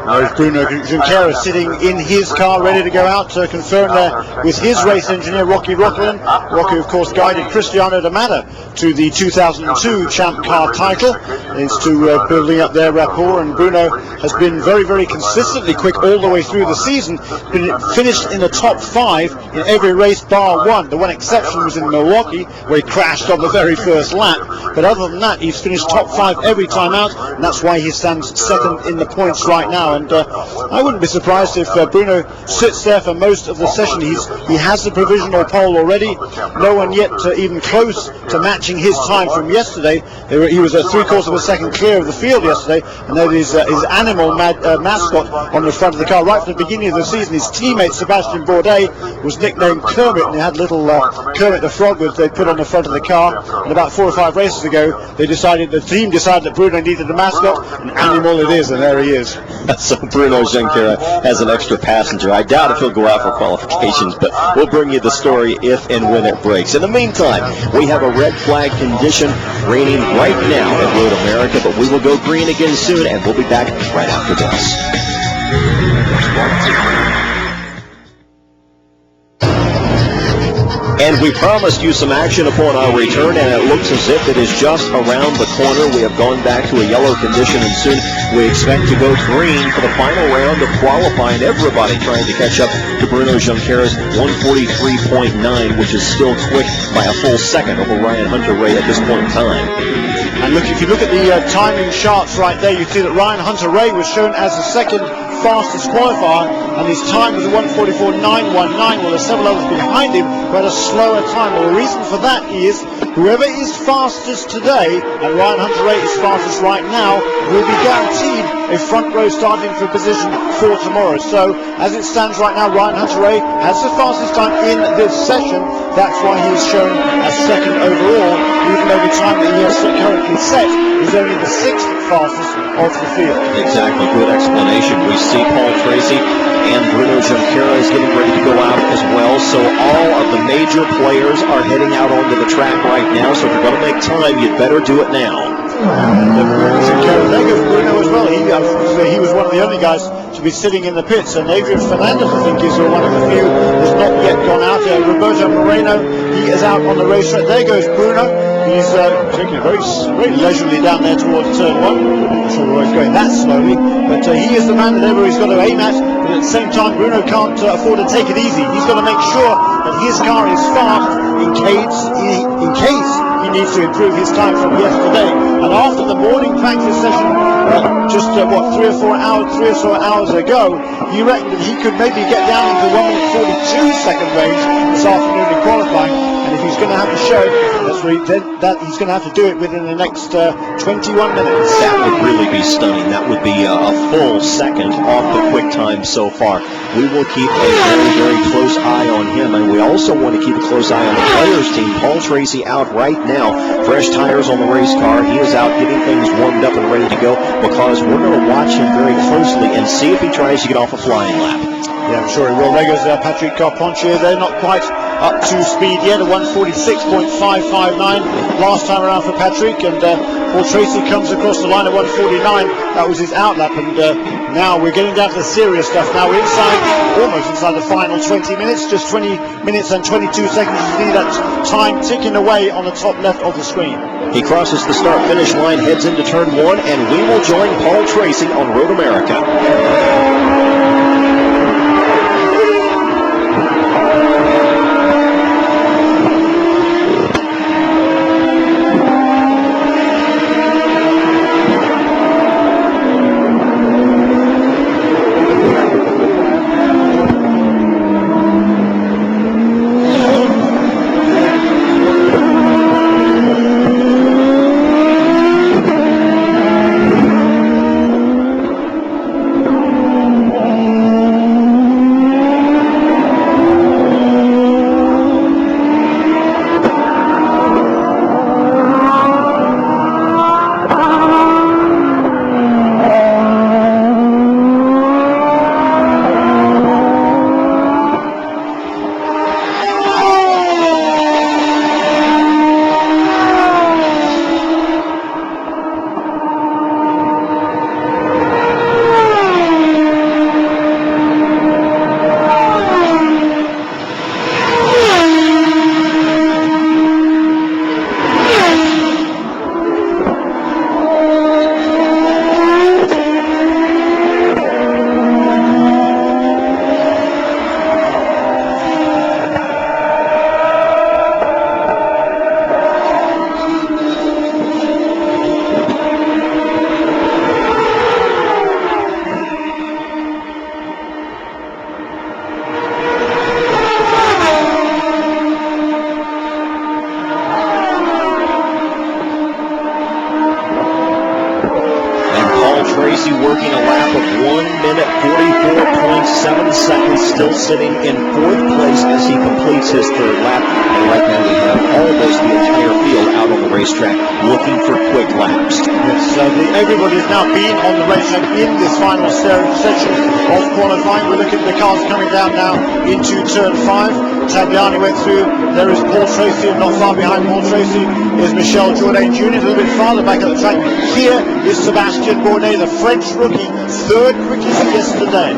There's Bruno Junqueira sitting in his car, ready to go out to confirm there with his race engineer, Rocky Rocklin. Rocky, of course, guided Cristiano D'Amata to the 2002 Champcar title. It's to building up their rapport, and Bruno has been very, very consistently quick all the way through the season. Been finished in the top 5 in every race bar 1. The one exception was in Milwaukee, where he crashed on the very first lap. But other than that, he's finished top 5 every time out, and that's why he stands second in the points right now. And I wouldn't be surprised if Bruno sits there for most of the session. He has the provisional pole already. No one yet even close to matching his time from yesterday. He was 3/4 of a second clear of the field yesterday, and that is his animal mascot on the front of the car. Right from the beginning of the season, his teammate Sebastian Bourdais was nicknamed Kermit, and they had little Kermit the Frog that they put on the front of the car. And about 4 or 5 races ago, the team decided that Bruno needed a mascot, an animal it is, and there he is. So Bruno Junqueira has an extra passenger. I doubt if he'll go out for qualifications, but we'll bring you the story if and when it breaks. In the meantime, we have a red flag condition raining right now at Road America, but we will go green again soon, and we'll be back right after this. And we promised you some action upon our return, and it looks as if it is just around the corner. We have gone back to a yellow condition, and soon we expect to go green for the final round of qualifying. Everybody trying to catch up to Bruno Junqueira's 143.9, which is still quick by a full second over Ryan Hunter-Reay at this point in time. And look, if you look at the timing charts right there, you see that Ryan Hunter-Reay was shown as the second fastest qualifier, and his time was 144.919. Well, there's several others behind him who had a slower time. Well, the reason for that is whoever is fastest today, and Ryan Hunter-Reay is fastest right now, will be guaranteed a front row starting for position for tomorrow. So, as it stands right now, Ryan Hunter-Reay has the fastest time in this session. That's why he is shown as second overall, even though the time that he has currently set is only the 6th fastest of the field. Exactly, good explanation. We see Paul Tracy and Bruno Junqueira is getting ready to go out as well. So all of the major players are heading out onto the track right now. So if you're going to make time, you'd better do it now. There goes Bruno as well. He was one of the only guys to be sitting in the pits, and Adrian Fernandez, I think, is one of the few who's not yet gone out. Roberto Moreno, he is out on the racetrack. There goes Bruno. He's taking it very leisurely down there towards turn 1. I'm not sure where he's going that slowly, but he is the man that everybody's got to aim at. But at the same time, Bruno can't afford to take it easy. He's got to make sure that his car is fast in case he needs to improve his time from yesterday. And after the morning practice session, just 3 or 4 hours ago, he reckoned that he could maybe get down into 1:42 second range this afternoon in qualifying. And if he's going to have to show, he's going to have to do it within the next 21 minutes. That would really be stunning. That would be a full second off the quick time so far. We will keep a very, very close eye on him, and we also want to keep a close eye on the players' team. Paul Tracy out right now. Fresh tires on the race car. He is out getting things warmed up and ready to go, because we're going to watch him very closely and see if he tries to get off a flying lap. Yeah, I'm sure he will. There goes Patrick Carpentier. They're not quite up to speed yet. A 146.559 last time around for Patrick, and Paul Tracy comes across the line at 149. That was his outlap, and now we're getting down to the serious stuff. Now we're almost inside the final 20 minutes. Just 20 minutes and 22 seconds. You see that time ticking away on the top left of the screen. He crosses the start-finish line, heads into turn 1, and we will join Paul Tracy on Road America. Tracy working a lap of 1 minute 44.7 seconds, still sitting in 4th place as he completes his 3rd lap. And right now we have almost the entire field out on the racetrack looking for quick laps. Yes, everybody has now been on the racetrack in this final section of qualifying. We're looking at the cars coming down now into turn 5. Tagliani went through. There is Paul Tracy, and not far behind Paul Tracy is Michel Jourdain Jr. A little bit farther back at the track. Here is Sebastian Bourdais, the French rookie, 3rd quickest yesterday.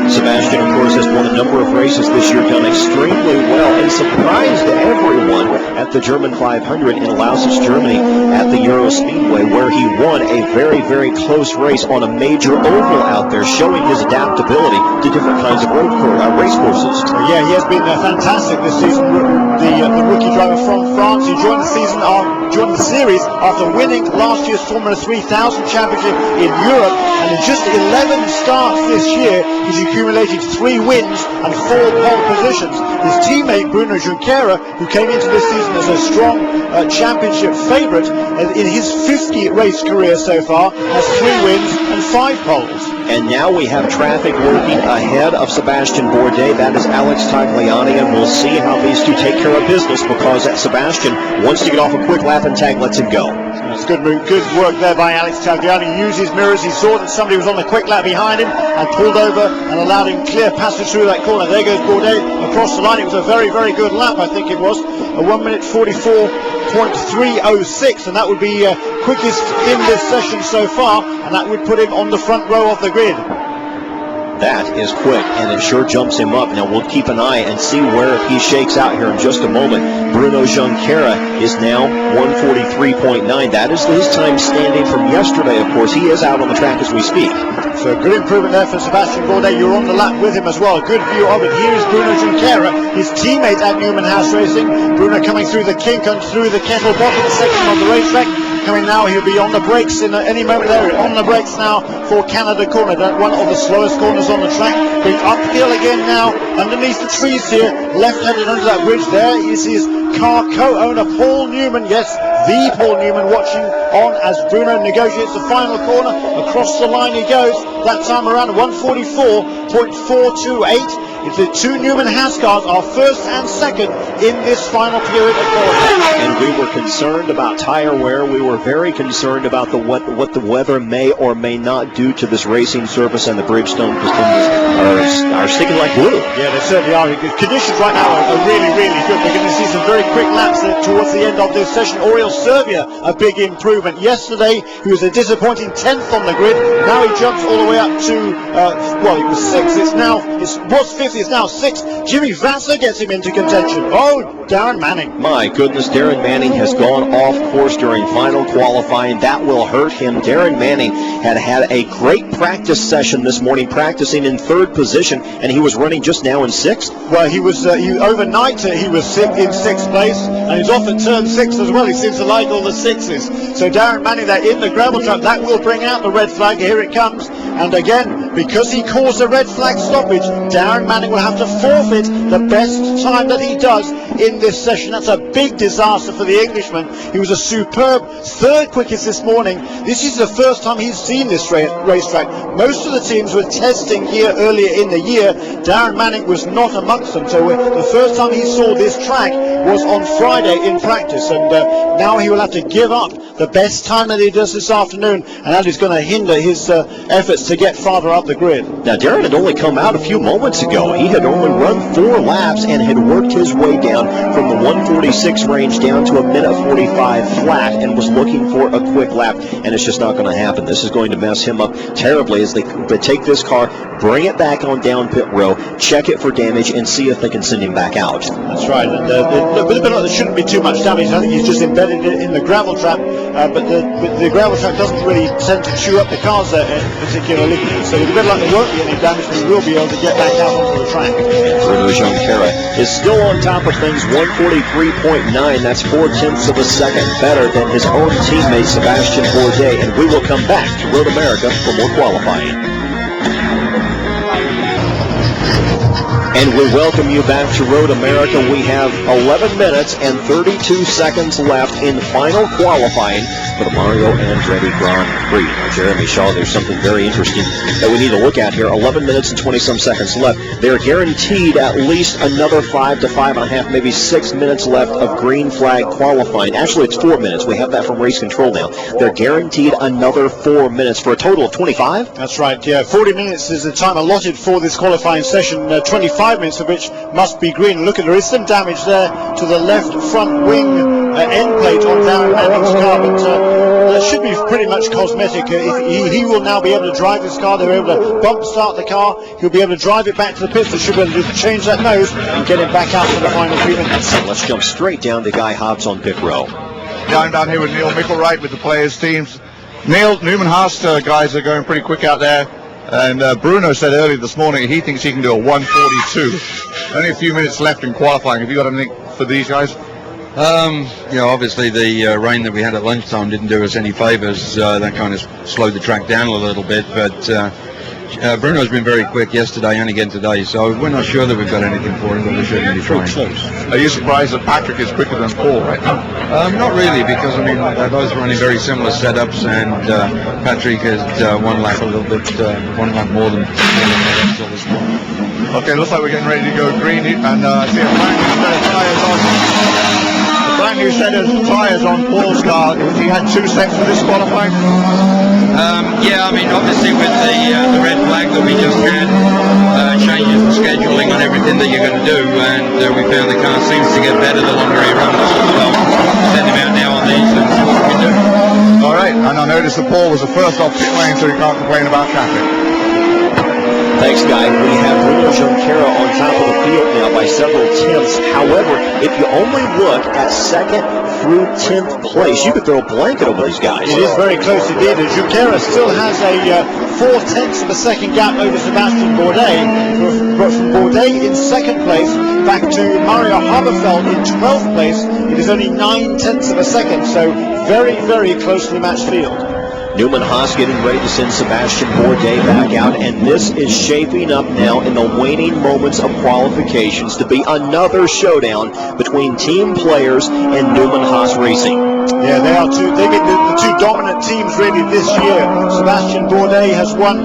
Sebastian, of course, has won a number of races this year, done extremely well, and surprised everyone at the German 500 in Lausitz, Germany, at the Euro Speedway, where he won a very, very close race on a major oval out there, showing his adaptability to different kinds of race courses. Yeah, he has been fantastic this season. The rookie driver from France. He joined the series after winning last year's Formula 3000 Championship in Europe, and in just 11 starts this year, he's accumulated 3 wins and 4 pole positions. His teammate Bruno Junqueira, who came into this season as a strong championship favourite in his 50 race career so far, has 3 wins and 5 poles. And now we have traffic working ahead of Sebastian Bourdais. That is Alex Tagliani, and we'll see how these two take care of business, because Sebastian wants to get off a quick lap, and Tag lets him go. That's good work there by Alex Tagliani. He used his mirrors. He saw that somebody was on the quick lap behind him and pulled over and allowed him clear passage through that corner. There goes Bourdais across the line. It was a very, very good lap, I think it was. A 1 minute 44.306, and that would be quickest in this session so far, and that would put him on the front row of the grid. That is quick, and it sure jumps him up. Now we'll keep an eye and see where he shakes out here in just a moment. Bruno Junqueira is now 143.9. That is his time standing from yesterday, of course. He is out on the track as we speak. So good improvement there for Sebastian Bourdais. You're on the lap with him as well. Good view of it. Here is Bruno Junqueira, his teammate at Newman House Racing. Bruno coming through the kink and through the kettle bottom section of the racetrack. Coming now, he'll be on the brakes in any moment there. On the brakes now for Canada Corner, one of the slowest corners on the track. Going uphill again now, underneath the trees here, left-handed under that bridge. There is his car co-owner, Paul Newman. Yes, the Paul Newman, watching on as Bruno negotiates the final corner. Across the line he goes. That time around 144.428. It's the two Newman Haas cars are first and second in this final period of qualifying. And we were concerned about tire wear. We were very concerned about what the weather may or may not do to this racing surface, and the Bridgestone pistons are sticking like glue. Yeah, they certainly are. The conditions right now are really, really good. We're going to see some very quick laps towards the end of this session. Oriol Servia, a big improvement. Yesterday, he was a disappointing 10th on the grid. Now he jumps all the way up to, it was 6th. It was 5th. It's now 6th. Jimmy Vasser gets him into contention. Oh, Darren Manning. My goodness, Darren Manning has gone off course during final qualifying. That will hurt him. Darren Manning had a great practice session this morning, practicing in 3rd position, and he was running just now in 6th. Well, he was overnight. He was in 6th place, and he's off at turn 6 as well. He seems to like all the 6s. So Darren Manning there in the gravel truck, that will bring out the red flag. Here it comes. And again, because he caused a red flag stoppage, Darren Manning will have to forfeit the best time that he does in this session. That's a big disaster for the Englishman. He was a superb 3rd quickest this morning. This is the first time he's seen this racetrack. Most of the teams were testing here earlier in the year. Darren Manning was not amongst them. So the first time he saw this track was on Friday in practice. And now he will have to give up the best time that he does this afternoon. And that is going to hinder his efforts to get farther up the grid. Now, Darren had only come out a few moments ago. He had only run 4 laps and had worked his way down from the 146 range down to a minute 45 flat and was looking for a quick lap, and it's just not going to happen. This is going to mess him up terribly as they take this car, bring it back on down pit row, check it for damage, and see if they can send him back out. That's right. And there shouldn't be too much damage. I think he's just embedded it in the gravel trap, but the gravel trap doesn't really tend to chew up the cars there particularly. So with a bit like there won't be any damage, but he will be able to get back out onto the track. Bruno Champcar is still on top of things, 143.9. That's 0.4 of a second better than his own teammate Sebastian Bourdais. And we will come back to Road America for more qualifying. And we welcome you back to Road America. We have 11 minutes and 32 seconds left in final qualifying for the Mario Andretti Grand Prix. Now, Jeremy Shaw, there's something very interesting that we need to look at here. 11 minutes and 20-some seconds left. They're guaranteed at least another 5 to 5.5, maybe 6 minutes left of green flag qualifying. Actually, it's 4 minutes. We have that from race control now. They're guaranteed another 4 minutes for a total of 25? That's right, yeah. 40 minutes is the time allotted for this qualifying session, 25 minutes of which must be green. Look, there is some damage there to the left front wing end plate on Darren Manning's car, but that should be pretty much cosmetic. He will now be able to drive this car. They're able to bump start the car. He'll be able to drive it back to the pits. They should be able to change that nose and get it back out for the final few minutes. Let's jump straight down to Guy Hobbs on pit row. Down here with Neil Mickelwright with the players' teams. Neil, Newman Haas guys are going pretty quick out there. And Bruno said earlier this morning he thinks he can do a 142. Only a few minutes left in qualifying. Have you got anything for these guys? Obviously the rain that we had at lunchtime didn't do us any favours. That kind of slowed the track down a little bit. But Bruno's been very quick yesterday and again today. So we're not sure that we've got anything for him, but we're certainly trying. Are you surprised that Patrick is quicker than Paul right now? Not really, because they're both running very similar setups, and Patrick has one lap more than until this point. Okay, looks like we're getting ready to go green, and I see a brand new set of tyres on Paul's car. He had 2 sets for this qualifying. Obviously with the red flag that we just had, changes the scheduling on everything that you're going to do, and we found the car seems to get better the longer he runs. So send him out now on these and see what we can do. All right, and I noticed that Paul was the first off pit lane, so he can't complain about traffic. Thanks, Guy. We have Bruno Champcar on top of the field now by several tenths. However, if you only look at 2nd through 10th place, you could throw a blanket over these guys. It is very close indeed. Champcar still has a 4/10 of a second gap over Sebastian Bourdais. But from Bourdais in 2nd place back to Mario Haberfeld in 12th place, it is only 9/10 of a second. So very, very closely matched field. Newman Haas getting ready to send Sebastian Bourdais back out, and this is shaping up now in the waning moments of qualifications to be another showdown between team players and Newman Haas Racing. Yeah, they are two. They've been the two dominant teams really this year. Sebastian Bourdais has won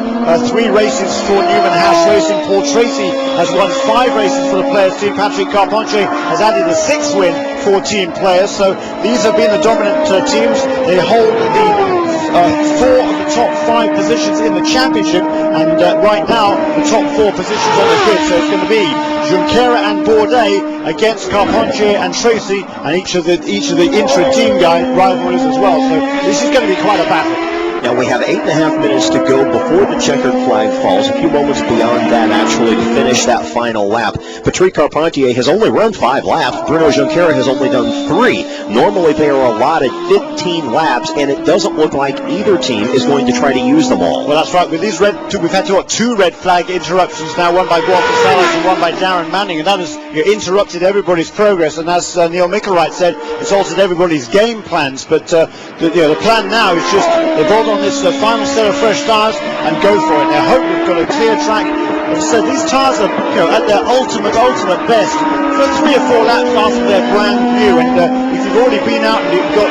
3 races for Newman House Racing. Paul Tracy has won 5 races for the Players team. Patrick Carpentier has added a 6th win for Team Players. So these have been the dominant teams. They hold the 4 of the top 5 positions in the championship, and right now the top 4 positions on the grid. So it's going to be Junqueira and Bourdais against Carpentier and Tracy, and each of the intra-team guy rivalries as well. So this is going to be quite a battle. Now we have 8.5 minutes to go before the checkered flag falls. A few moments beyond that, actually, to finish that final lap. Patrick Carpentier has only run 5 laps. Bruno Junqueira has only done 3. Normally they are allotted 15 laps, and it doesn't look like either team is going to try to use them all. Well, that's right. With these we've had two red flag interruptions now, one by Walter Salas and one by Darren Manning, and that has interrupted everybody's progress. And as Neil Micklewright said, it's altered everybody's game plans. But the plan now is just they've all on this final set of fresh tyres and go for it. They hope they've got a clear track. As I said, these tyres are at their ultimate best for 3 or 4 laps after they're brand new. And if you've already been out and you've got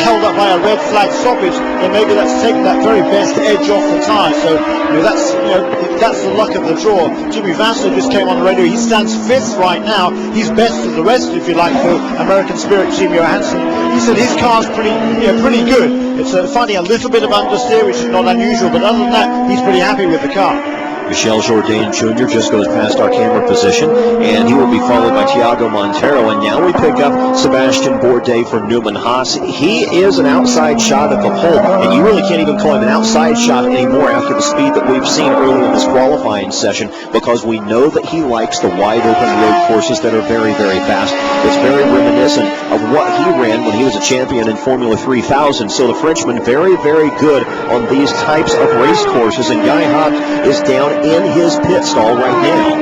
held up by a red flag stoppage, then maybe that's taken that very best edge off the tyre. So that's the luck of the draw. Jimmy Vasser just came on the radio. He stands 5th right now. He's best of the rest, if you like, for American Spirit Team Johansson. He said his car's pretty good. It's finding a little bit of understeer, which is not unusual, but other than that, he's pretty happy with the car. Michel Jourdain Jr. just goes past our camera position, and he will be followed by Thiago Montero. And now we pick up Sebastian Bourdais from Newman Haas. He is an outside shot at the pole, and you really can't even call him an outside shot anymore after the speed that we've seen early in this qualifying session, because we know that he likes the wide open road courses that are very, very fast. It's very reminiscent of what he ran when he was a champion in Formula 3000. So the Frenchman very, very good on these types of race courses, and Guy Hobbs is down in his pit stall right now.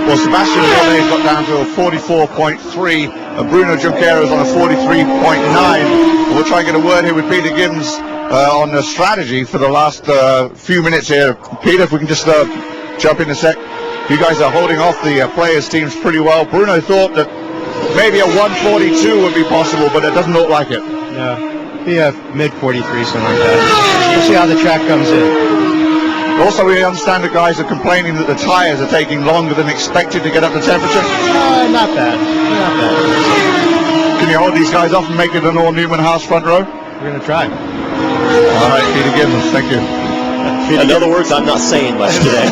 Well, Sebastian Bourdais got down to a 44.3, and Bruno Junqueira is on a 43.9. We'll try and get a word here with Peter Gibbons on the strategy for the last few minutes here. Peter, if we can just jump in a sec. You guys are holding off the players' teams pretty well. Bruno thought that maybe a 142 would be possible, but it doesn't look like it. No. Yeah, mid-43, something like that. We'll see how the track comes in. Also, we understand the guys are complaining that the tyres are taking longer than expected to get up to temperature. Not bad. Not bad. Can you hold these guys off and make it an all-Newman House front row? We're going to try. All right, Peter Gibbons, thank you. In other words, I'm not saying much today.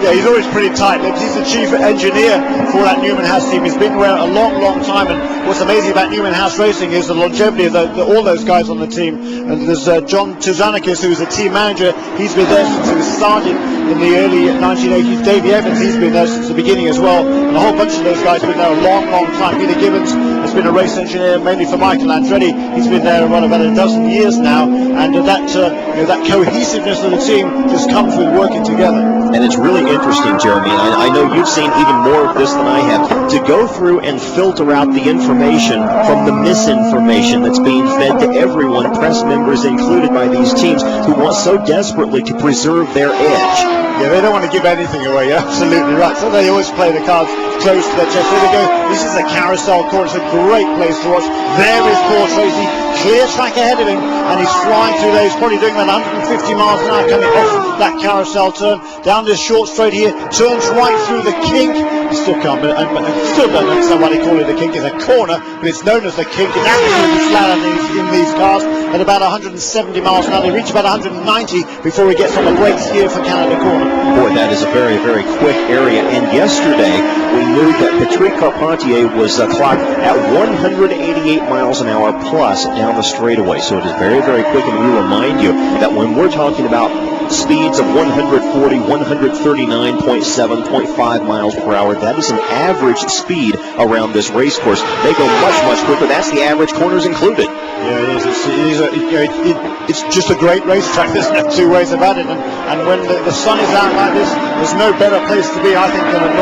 Yeah, he's always pretty tight. He's the chief engineer for that Newman House team. He's been there a long, long time. And what's amazing about Newman House Racing is the longevity of all those guys on the team. And there's John Tuzanikis, who's the team manager. He's been there since he started in the early 1980s. Davey Evans, he's been there since the beginning as well. And a whole bunch of those guys have been there a long, long time. Peter Gibbons has been a race engineer mainly for Michael Andretti. He's been there about a dozen years now. And that cohesiveness of the team just comes with working together. And it's really interesting, Jeremy. I know you've seen even more of this than I have. To go through and filter out the information from the misinformation that's being fed to everyone, press members included by these teams who want so desperately to preserve their edge. Yeah, they don't want to give anything away. You're absolutely right. So they always play the cards close to their chest. There they go. This is a carousel course. It's a great place to watch. There is Paul Tracy. Clear track ahead of him, and he's flying through there. He's probably doing about 150 miles an hour coming off that carousel turn. Down this short straight here. Turns right through the kink. I still don't understand why they call it a kink. It's a corner, but it's known as the kink. It's absolutely flat in these cars at about 170 miles an hour. They reach about 190 before he gets on the brakes here for Canada Corner. Boy, that is a very, very quick area. And yesterday, we knew that Patrick Carpentier was clocked at 188 miles an hour plus down the straightaway. So it is very, very quick. And we remind you that when we're talking about speeds of 140, 139.7, 0.5 miles per hour, that is an average speed around this race course. They go much, much quicker. That's the average, corners included. Yeah, it is. It's just a great racetrack. There's no two ways about it. And when the sun is out like this, there's no better place to be, I think, than the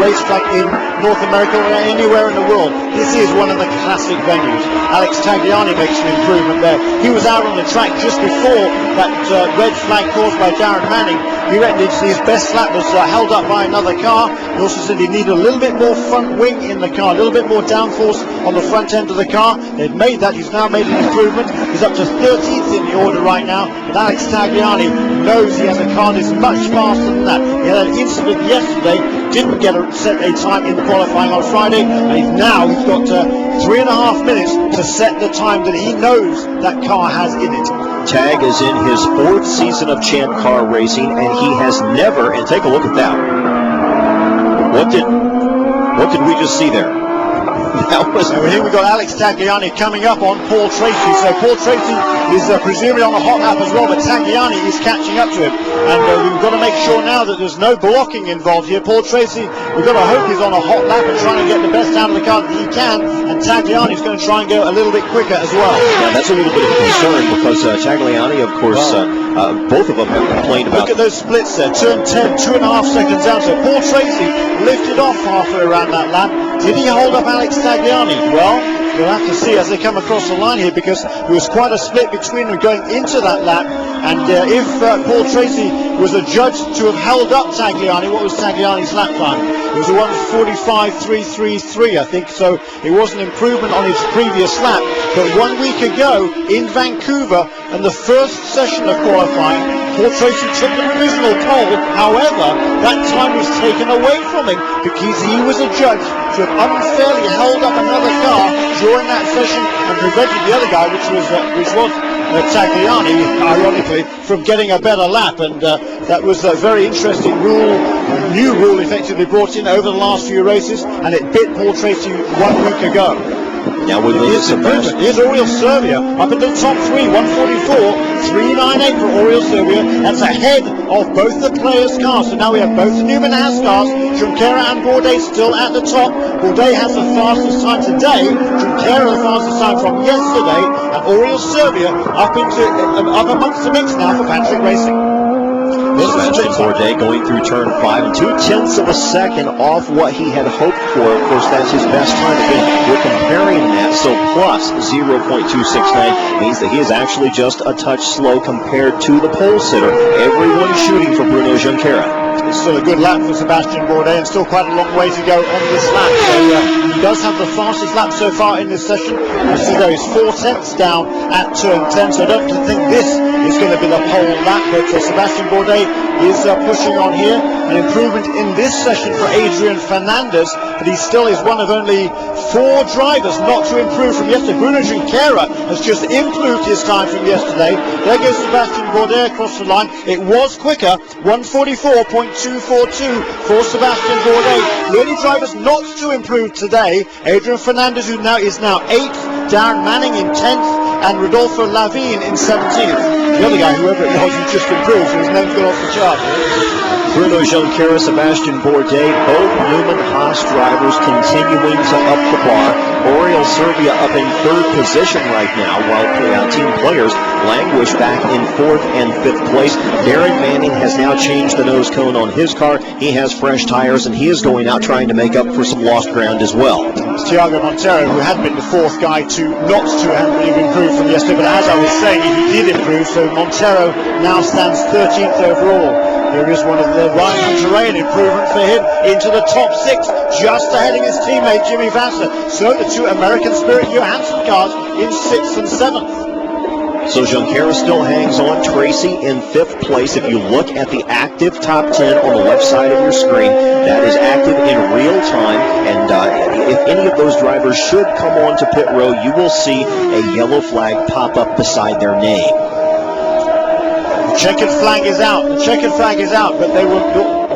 racetrack in North America or anywhere in the world. This is one of the classic venues. Alex Tagliani makes an improvement there. He was out on the track just before that red flag caused by Darren Manning. He reckoned his best lap was held up by another car. He also said he needed a little bit more front wing in the car, a little bit more downforce on the front end of the car. They've made that. He's now made an improvement. He's up to 13th in the order right now. But Alex Tagliani knows he has a car that's much faster than that. He had an incident yesterday, didn't set a time in qualifying on Friday, and he's got 3.5 minutes to set the time that he knows that car has in it. Tag is in his 4th season of Champcar racing, and he has never, and take a look at that. What did we just see there? That was... Now here we've got Alex Tagliani coming up on Paul Tracy. So Paul Tracy is presumably on a hot lap as well, but Tagliani is catching up to him. And we've got to make sure now that there's no blocking involved here. Paul Tracy, we've got to hope he's on a hot lap and trying to get the best out of the car that he can. And Tagliani's going to try and go a little bit quicker as well. Yeah, that's a little bit of a concern because Tagliani, of course, both of them have complained about... Look at those splits there. Turn 10, 2.5 seconds out. So Paul Tracy lifted off halfway around that lap. Did he hold up Alex Tagliani? Well, we'll have to see as they come across the line here, because there was quite a split between them going into that lap. And if Paul Tracy was adjudged to have held up Tagliani, what was Tagliani's lap time? It was a 1:45.333, I think. So it was an improvement on his previous lap. But 1 week ago in Vancouver, and the first session of qualifying, Paul Tracy took the provisional pole. However, that time was taken away from him because he was adjudged to have unfairly held up another car during that session and prevented the other guy, which was Tagliani, ironically, from getting a better lap. And that was a very interesting rule, a new rule effectively brought in over the last few races, and it bit Paul Tracy 1 week ago. Now we lose improvement. Here's Oriol Servia up in the top 3, 144.398 for Oriol Servia. That's ahead of both the players' cars. So now we have both the Newman Haas cars. Champcar and Bourdais still at the top. Bourdais has the fastest time today. Champcar the fastest time from yesterday. And Oriol Servia up amongst the mix now for Patrick Racing. Sebastian Bourdais going through turn 5 and 0.2 of a second off what he had hoped for. Of course, that's his best time. Again, we're comparing that, so plus 0.269 means that he is actually just a touch slow compared to the pole sitter. Everyone shooting for Bruno Junqueira. It's still a good lap for Sebastian Bourdais, and still quite a long way to go on this lap. So he does have the fastest lap so far in this session. You see there, he's 4/10 down at turn 10, so I don't think this is going to be the pole lap, but Sebastian Bourdais is pushing on here. An improvement in this session for Adrian Fernandez, but he still is one of only 4 drivers not to improve from yesterday. Bruno Junqueira has just improved his time from yesterday. There goes Sebastian Bourdais across the line. It was quicker, 1:44.242 for Sebastian Bourdais. The only drivers not to improve today, Adrian Fernandez, who is now 8th, Darren Manning in 10th, and Rodolfo Lavigne in 17th. The other guy, whoever it was, who just improved, so his name's gone off the chart. Bruno Junqueira, Sebastian Bourdais, both Newman Haas drivers continuing to up the bar. Oriol Servia up in 3rd position right now, while team players languish back in 4th and 5th place. Darren Manning has now changed the nose cone on his car. He has fresh tires, and he is going out trying to make up for some lost ground as well. It's Thiago Montero, who had been the 4th guy not to have really improved from yesterday, but as I was saying, he did improve, so Montero now stands 13th overall. Here is one of the Ryan Hunter-Reay, an improvement for him into the top 6, just ahead of his teammate Jimmy Vasser. So the 2 American Spirit Johansson cars in 6th and 7th. So Junqueira still hangs on. Tracy in 5th place. If you look at the active top 10 on the left side of your screen, that is active in real time. And if any of those drivers should come on to pit road, you will see a yellow flag pop up beside their name. The checkered flag is out. The checkered flag is out, but they will.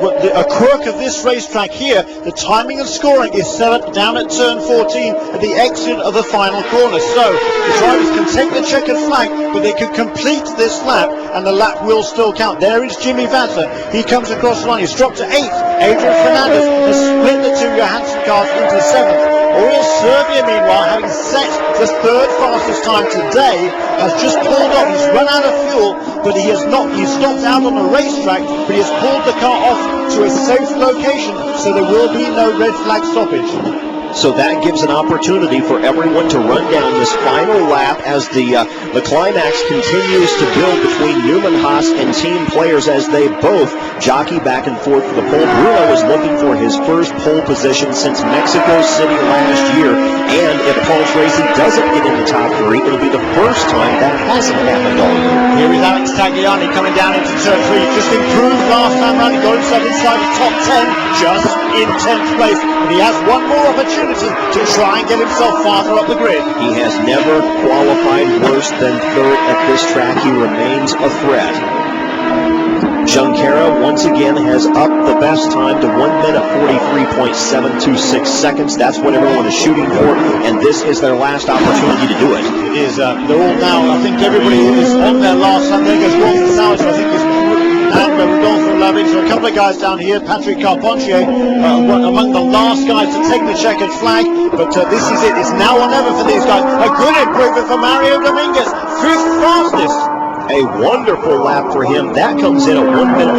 A quirk of this racetrack here, the timing and scoring is set up down at turn 14 at the exit of the final corner. So the drivers can take the checkered flag, but they can complete this lap, and the lap will still count. There is Jimmy Vasser. He comes across the line. He's dropped to 8th. Adrian Fernandez has split the 2 Johansson cars into 7th All Serbia, meanwhile, having set the third fastest time today, has just pulled off. He's run out of fuel, but he has not. He's stopped out on the racetrack, but he has pulled the car off to a safe location, so there will be no red flag stoppage. So that gives an opportunity for everyone to run down this final lap as the climax continues to build between Newman Haas and team players as they both jockey back and forth for the pole. Bruno is looking for his first pole position since Mexico City last year, and if Paul Tracy doesn't get in the top three, it'll be the first time that hasn't happened all year. Here is Alex Tagliani coming down into turn 3. Just improved last time round. He got himself inside the top 10, just in 10th place. And he has one more opportunity to try and get himself farther up the grid. He has never qualified worse than third at this track. He remains a threat. Champcar once again has upped the best time to 1 minute 43.726 seconds. That's what everyone is shooting for, and this is their last opportunity to do it. It is. They're all now, I think everybody is on their last lap. There goes Walter Sauer, I think it's and Rodolfo Lavin. So a couple of guys down here, Patrick Carpentier, among the last guys to take the checkered flag. But this is it. It's now or never for these guys. A good improvement for Mario Dominguez. 5th fastest. A wonderful lap for him. That comes in at 1 minute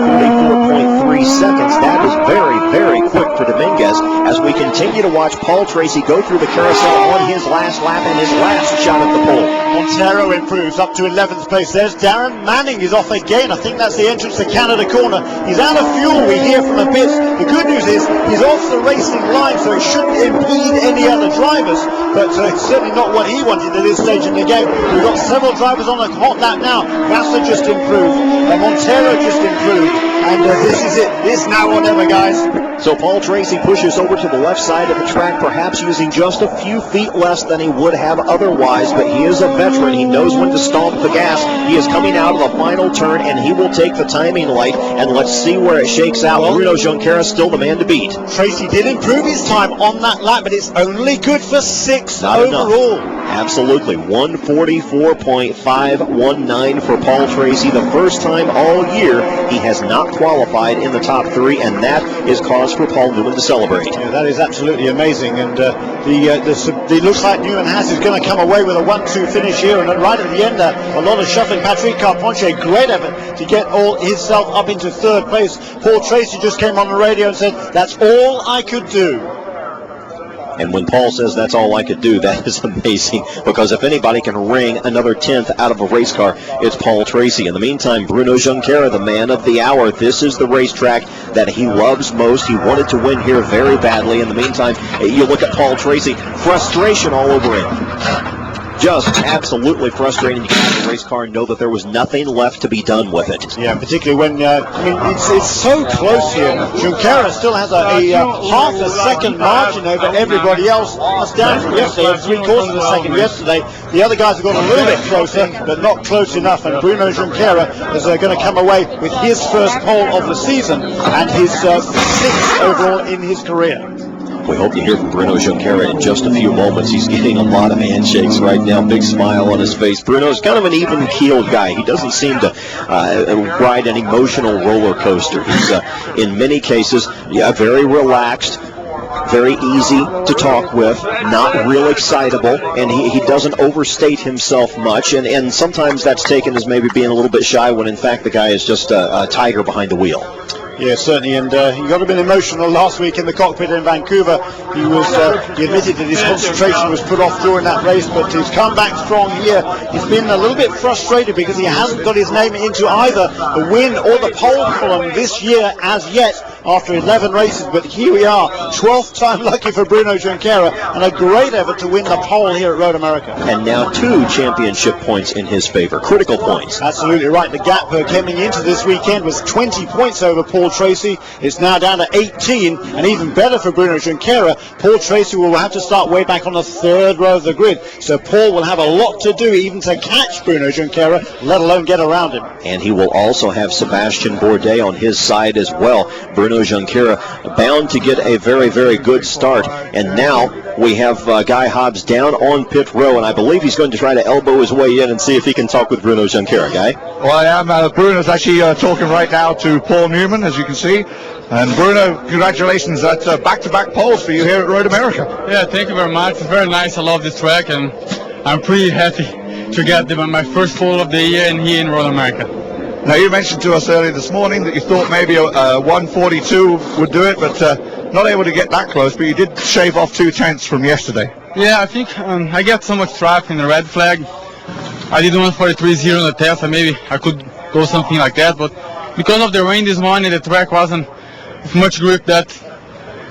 44.3 seconds. That is very, very quick for Dominguez as we continue to watch Paul Tracy go through the carousel on his last lap and his last shot at the pole. Montero improves up to 11th place. There's Darren Manning. He's off again. I think that's the entrance to Canada Corner. He's out of fuel, we hear from the pits. The good news is he's off the racing line, so it shouldn't impede any other drivers. But it's certainly not what he wanted at this stage in the game. We've got several drivers on the hot lap now. Vassar just improved. Montero just improved. And this is it. This now or never, guys. So Paul Tracy pushes over to the left side of the track, perhaps using just a few feet less than he would have otherwise, but he is a veteran. He knows when to stomp the gas. He is coming out of the final turn, and he will take the timing light, and let's see where it shakes out. Well, Bruno Champcar is still the man to beat. Tracy did improve his time on that lap, but it's only good for 6th overall. Absolutely. 144.519 for Paul Tracy. The first time all year he has not qualified in the top 3, and that is cause for Paul Newman to celebrate. Yeah, that is absolutely amazing. And it looks like Newman Haas is going to come away with a 1-2 finish here. And right at the end there, a lot of shuffling. Patrick Carpentier, great effort to get himself up into 3rd place. Paul Tracy just came on the radio and said, "That's all I could do." And when Paul says that's all I could do, that is amazing, because if anybody can wring another 10th out of a race car, it's Paul Tracy. In the meantime, Bruno Champcar, the man of the hour. This is the racetrack that he loves most. He wanted to win here very badly. In the meantime, you look at Paul Tracy, frustration all over him. Just absolutely frustrating. You get out of the race car and know that there was nothing left to be done with it. Yeah, particularly when it's so close here. Champcar still has a half a second margin over everybody else. That's down from yesterday, 3/4 of a second yesterday. The other guys have got a little bit closer, but not close enough. And Bruno Champcar is going to come away with his first pole of the season and his 6th overall in his career. We hope you hear from Bruno Champcar in just a few moments. He's getting a lot of handshakes right now, big smile on his face. Bruno's kind of an even-keeled guy. He doesn't seem to ride an emotional roller coaster. He's, in many cases, very relaxed, very easy to talk with, not real excitable, and he doesn't overstate himself much, and sometimes that's taken as maybe being a little bit shy when in fact the guy is just a tiger behind the wheel. Yeah, certainly, and he got a bit emotional last week in the cockpit in Vancouver. He admitted that his concentration was put off during that race, but he's come back strong here. He's been a little bit frustrated because he hasn't got his name into either the win or the pole column this year as yet after 11 races, but here we are, 12th time lucky for Bruno Champcar, and a great effort to win the pole here at Road America. And now 2 championship points in his favor, critical points. Absolutely right. The gap coming into this weekend was 20 points over Paul Tracy. It's now down to 18, and even better for Bruno Champcar, Paul Tracy will have to start way back on the 3rd row of the grid. So Paul will have a lot to do even to catch Bruno Champcar, let alone get around him. And he will also have Sebastian Bourdais on his side as well. Bruno Champcar bound to get a very, very good start, and now We have Guy Hobbs down on pit row, and I believe he's going to try to elbow his way in and see if he can talk with Bruno Junqueira. Guy? Well, I am. Bruno's actually talking right now to Paul Newman, as you can see. And Bruno, congratulations. That's back-to-back poles for you here at Road America. Yeah, thank you very much. It's very nice. I love this track, and I'm pretty happy to get my first pole of the year and here in Road America. Now, you mentioned to us earlier this morning that you thought maybe a 142 would do it, but not able to get that close, but you did shave off 2/10 from yesterday. Yeah, I think I got so much traffic in the red flag. I did 143.0 on the test, and maybe I could go something like that, but because of the rain this morning, the track wasn't with much grip that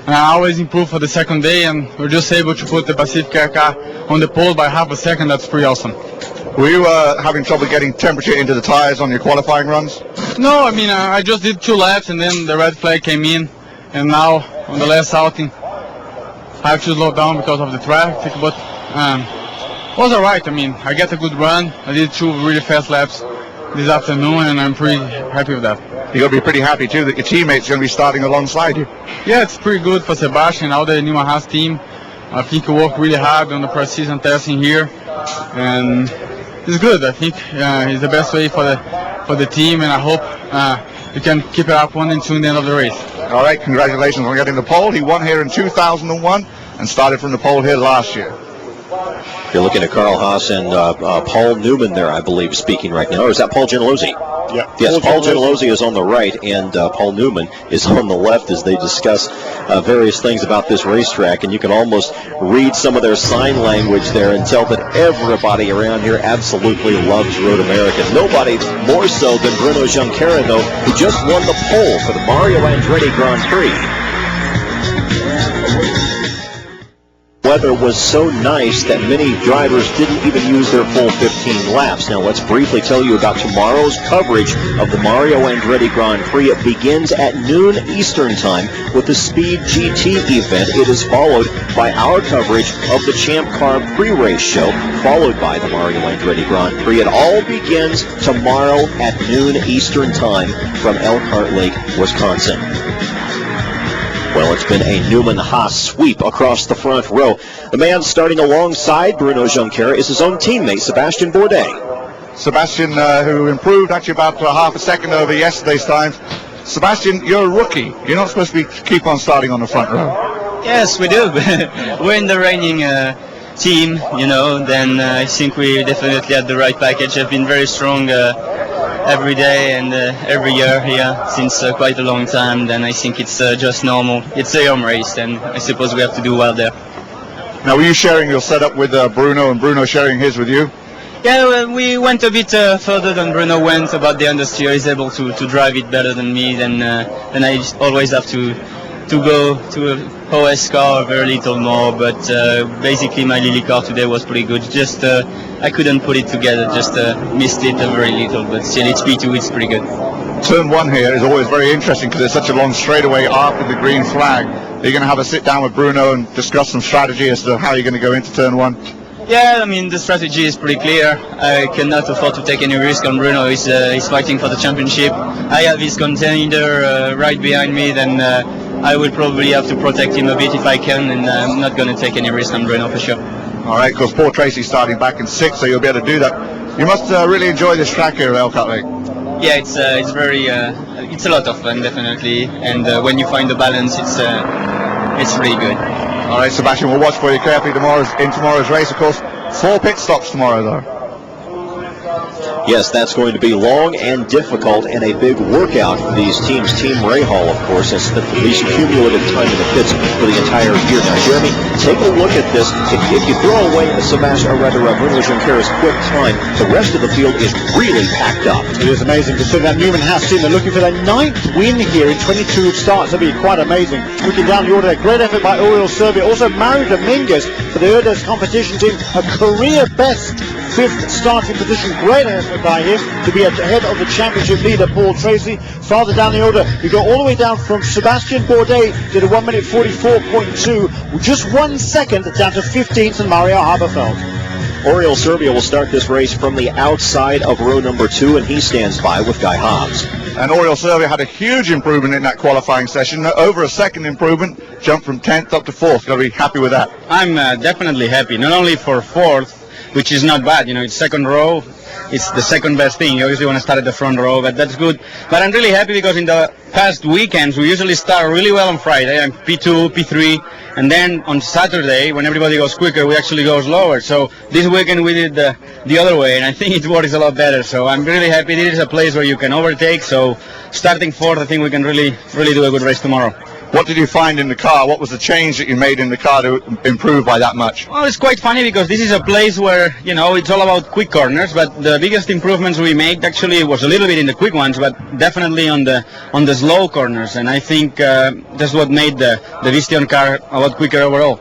I always improve for the second day, and we're just able to put the Pacific Air car on the pole by half a second. That's pretty awesome. Were you having trouble getting temperature into the tires on your qualifying runs? No, I mean, I just did 2 laps, and then the red flag came in, and now on the last outing, I have to slow down because of the traffic, but it was alright. I mean, I got a good run. I did 2 really fast laps this afternoon, and I'm pretty happy with that. You got to be pretty happy too that your teammate's going to be starting alongside you. Yeah, it's pretty good for Sebastian, all the Nima Haas team. I think he worked really hard on the pre-season testing here, and it's good. I think it's the best way for the team, and I hope we can keep it up 1 and 2 in the end of the race. All right, congratulations on getting the pole. He won here in 2001 and started from the pole here last year. You're looking at Carl Haas and Paul Newman there, I believe, speaking right now. Or is that Paul Gentilozzi? Yeah. Yes, Paul Gentilozzi is on the right, and Paul Newman is on the left as they discuss various things about this racetrack. And you can almost read some of their sign language there and tell that everybody around here absolutely loves Road America. Nobody more so than Bruno Junqueira, though, who just won the pole for the Mario Andretti Grand Prix. Weather was so nice that many drivers didn't even use their full 15 laps. Now let's briefly tell you about tomorrow's coverage of the Mario Andretti Grand Prix. It begins at noon Eastern Time with the Speed GT event. It is followed by our coverage of the Champcar pre-race show, followed by the Mario Andretti Grand Prix. It all begins tomorrow at noon Eastern Time from Elkhart Lake, Wisconsin. Well, it's been a Newman Haas sweep across the front row. The man starting alongside Bruno Junqueira is his own teammate, Sebastian Bourdais. Sebastian, who improved actually about half a second over yesterday's times. Sebastian, you're a rookie. You're not supposed to keep on starting on the front row. Yes, we do. We're in the reigning team, then I think we definitely had the right package. I've been very strong every day and every year here since quite a long time. Then I think it's just normal. It's a home race, and I suppose we have to do well there. Now, were you sharing your setup with Bruno, and Bruno sharing his with you? Yeah, well, we went a bit further than Bruno went about the understeer. He's able to drive it better than me, and I always have to go to a OS car very little more, but basically my Lily car today was pretty good. Just I couldn't put it together, just missed it a very little, but still it's P2, it's pretty good. Turn 1 here is always very interesting because it's such a long straightaway after the green flag. Are you going to have a sit down with Bruno and discuss some strategy as to how you're going to go into turn 1? Yeah, I mean, the strategy is pretty clear. I cannot afford to take any risk on Bruno. He's fighting for the championship. I have his contender right behind me, then I will probably have to protect him a bit if I can, and I'm not going to take any risk on Bruno for sure. All right, because Paul Tracy's starting back in 6th, so you'll be able to do that. You must really enjoy this track here at Elkhart Lake. Yeah, it's very, it's a lot of fun, definitely, and when you find the balance, it's really good. All right, Sebastian, we'll watch for you carefully in tomorrow's race. Of course, 4 pit stops tomorrow, though. Yes, that's going to be long and difficult and a big workout for these teams. Team Rahal, of course, has spent the least cumulative time in the pits for the entire year. Now, Jeremy, take a look at this. If you throw away Bruno Junqueira's quick time, the rest of the field is really packed up. It is amazing. Considering that Newman Haas team, they're looking for their 9th win here in 22 starts. That'll be quite amazing. Looking down the order there, great effort by Oriol Serbia. Also, Mario Dominguez for the Urdes competition team, a career best 5th starting position. Great effort by him to be ahead of the championship leader, Paul Tracy. Farther down the order, we go all the way down from Sebastian Bourdais, did a 1 minute 44.2, with just 1 second down to 15th and Mario Haberfeld. Oriol Serbia will start this race from the outside of row number 2, and he stands by with Guy Hobbs. And Oriole Servia had a huge improvement in that qualifying session, over a second improvement, jumped from 10th up to 4th. Got to be happy with that. I'm definitely happy, not only for 4th, which is not bad. It's second row. It's the second best thing. You obviously want to start at the front row, but that's good. But I'm really happy because in the past weekends, we usually start really well on Friday, and P2, P3, and then on Saturday, when everybody goes quicker, we actually go slower. So this weekend we did the other way, and I think it works a lot better. So I'm really happy. This is a place where you can overtake. So starting 4th, I think we can really do a good race tomorrow. What did you find in the car? What was the change that you made in the car to improve by that much? Well, it's quite funny because this is a place where, it's all about quick corners, but the biggest improvements we made actually was a little bit in the quick ones, but definitely on the slow corners. And I think that's what made the Visteon car a lot quicker overall.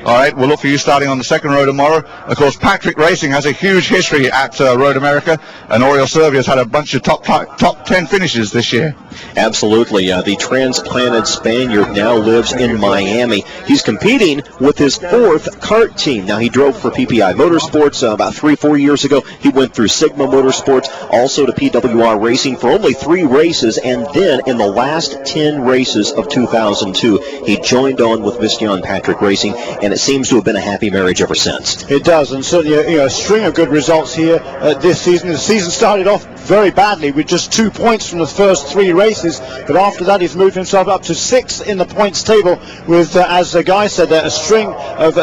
All right, we'll look for you starting on the second row tomorrow. Of course, Patrick Racing has a huge history at Road America, and Oriole Servia has had a bunch of top 10 finishes this year. Absolutely. The transplanted Spaniard now lives in Miami. He's competing with his 4th kart team. Now, he drove for PPI Motorsports about 3-4 years ago. He went through Sigma Motorsports, also to PWR Racing for only 3 races, and then in the last 10 races of 2002, he joined on with Visteon Patrick Racing, and it seems to have been a happy marriage ever since. It does, and certainly a string of good results here this season. The season started off very badly with just 2 points from the first 3 races, but after that he's moved himself up to 6th in the points table with, as the guy said, a string of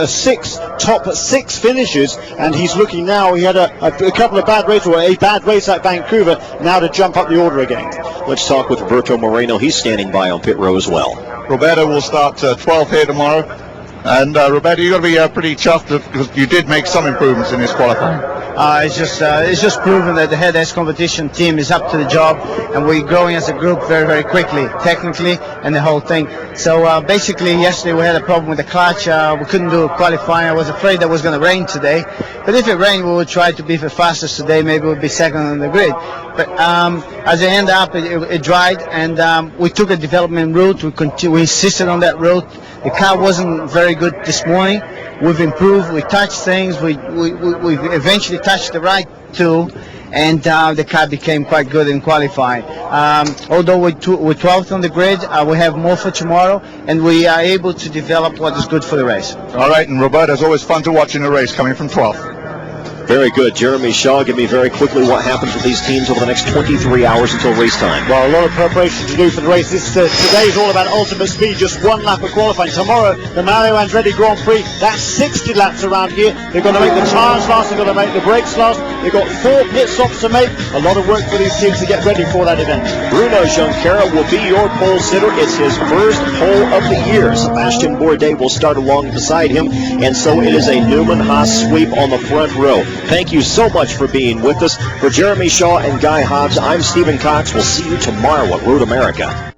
top 6 finishes, and he's looking now, he had a couple of bad races, or a bad race at Vancouver, now to jump up the order again. Let's talk with Roberto Moreno. He's standing by on pit row as well. Roberto will start 12th here tomorrow. And Roberto, you've got to be pretty chuffed because you did make some improvements in this qualifying. It's just proven that the head S competition team is up to the job, and we're growing as a group very, very quickly, technically, and the whole thing. So basically, yesterday we had a problem with the clutch. We couldn't do qualifying. I was afraid that it was going to rain today. But if it rained, we would try to be the fastest today. Maybe we'd be second on the grid. But as it ended up, it dried, and we took a development route. We insisted on that route. The car wasn't very good this morning. We've improved. We touched things. We eventually touched the right tool, and the car became quite good in qualifying. Although we're 12th on the grid, we have more for tomorrow, and we are able to develop what is good for the race. All right, and Roberto, it's always fun to watch in a race coming from 12th. Very good. Jeremy Shaw, give me very quickly what happens with these teams over the next 23 hours until race time. Well, a lot of preparation to do for the race. Today is all about ultimate speed, just 1 lap of qualifying. Tomorrow, the Mario Andretti Grand Prix, that's 60 laps around here. They've got to make the tyres last, they've got to make the brakes last. They've got 4 pit stops to make. A lot of work for these teams to get ready for that event. Bruno Junqueira will be your pole sitter. It's his first pole of the year. Sebastian Bourdais will start along beside him, and so it is a Newman Haas sweep on the front row. Thank you so much for being with us. For Jeremy Shaw and Guy Hobbs, I'm Stephen Cox. We'll see you tomorrow at Road America.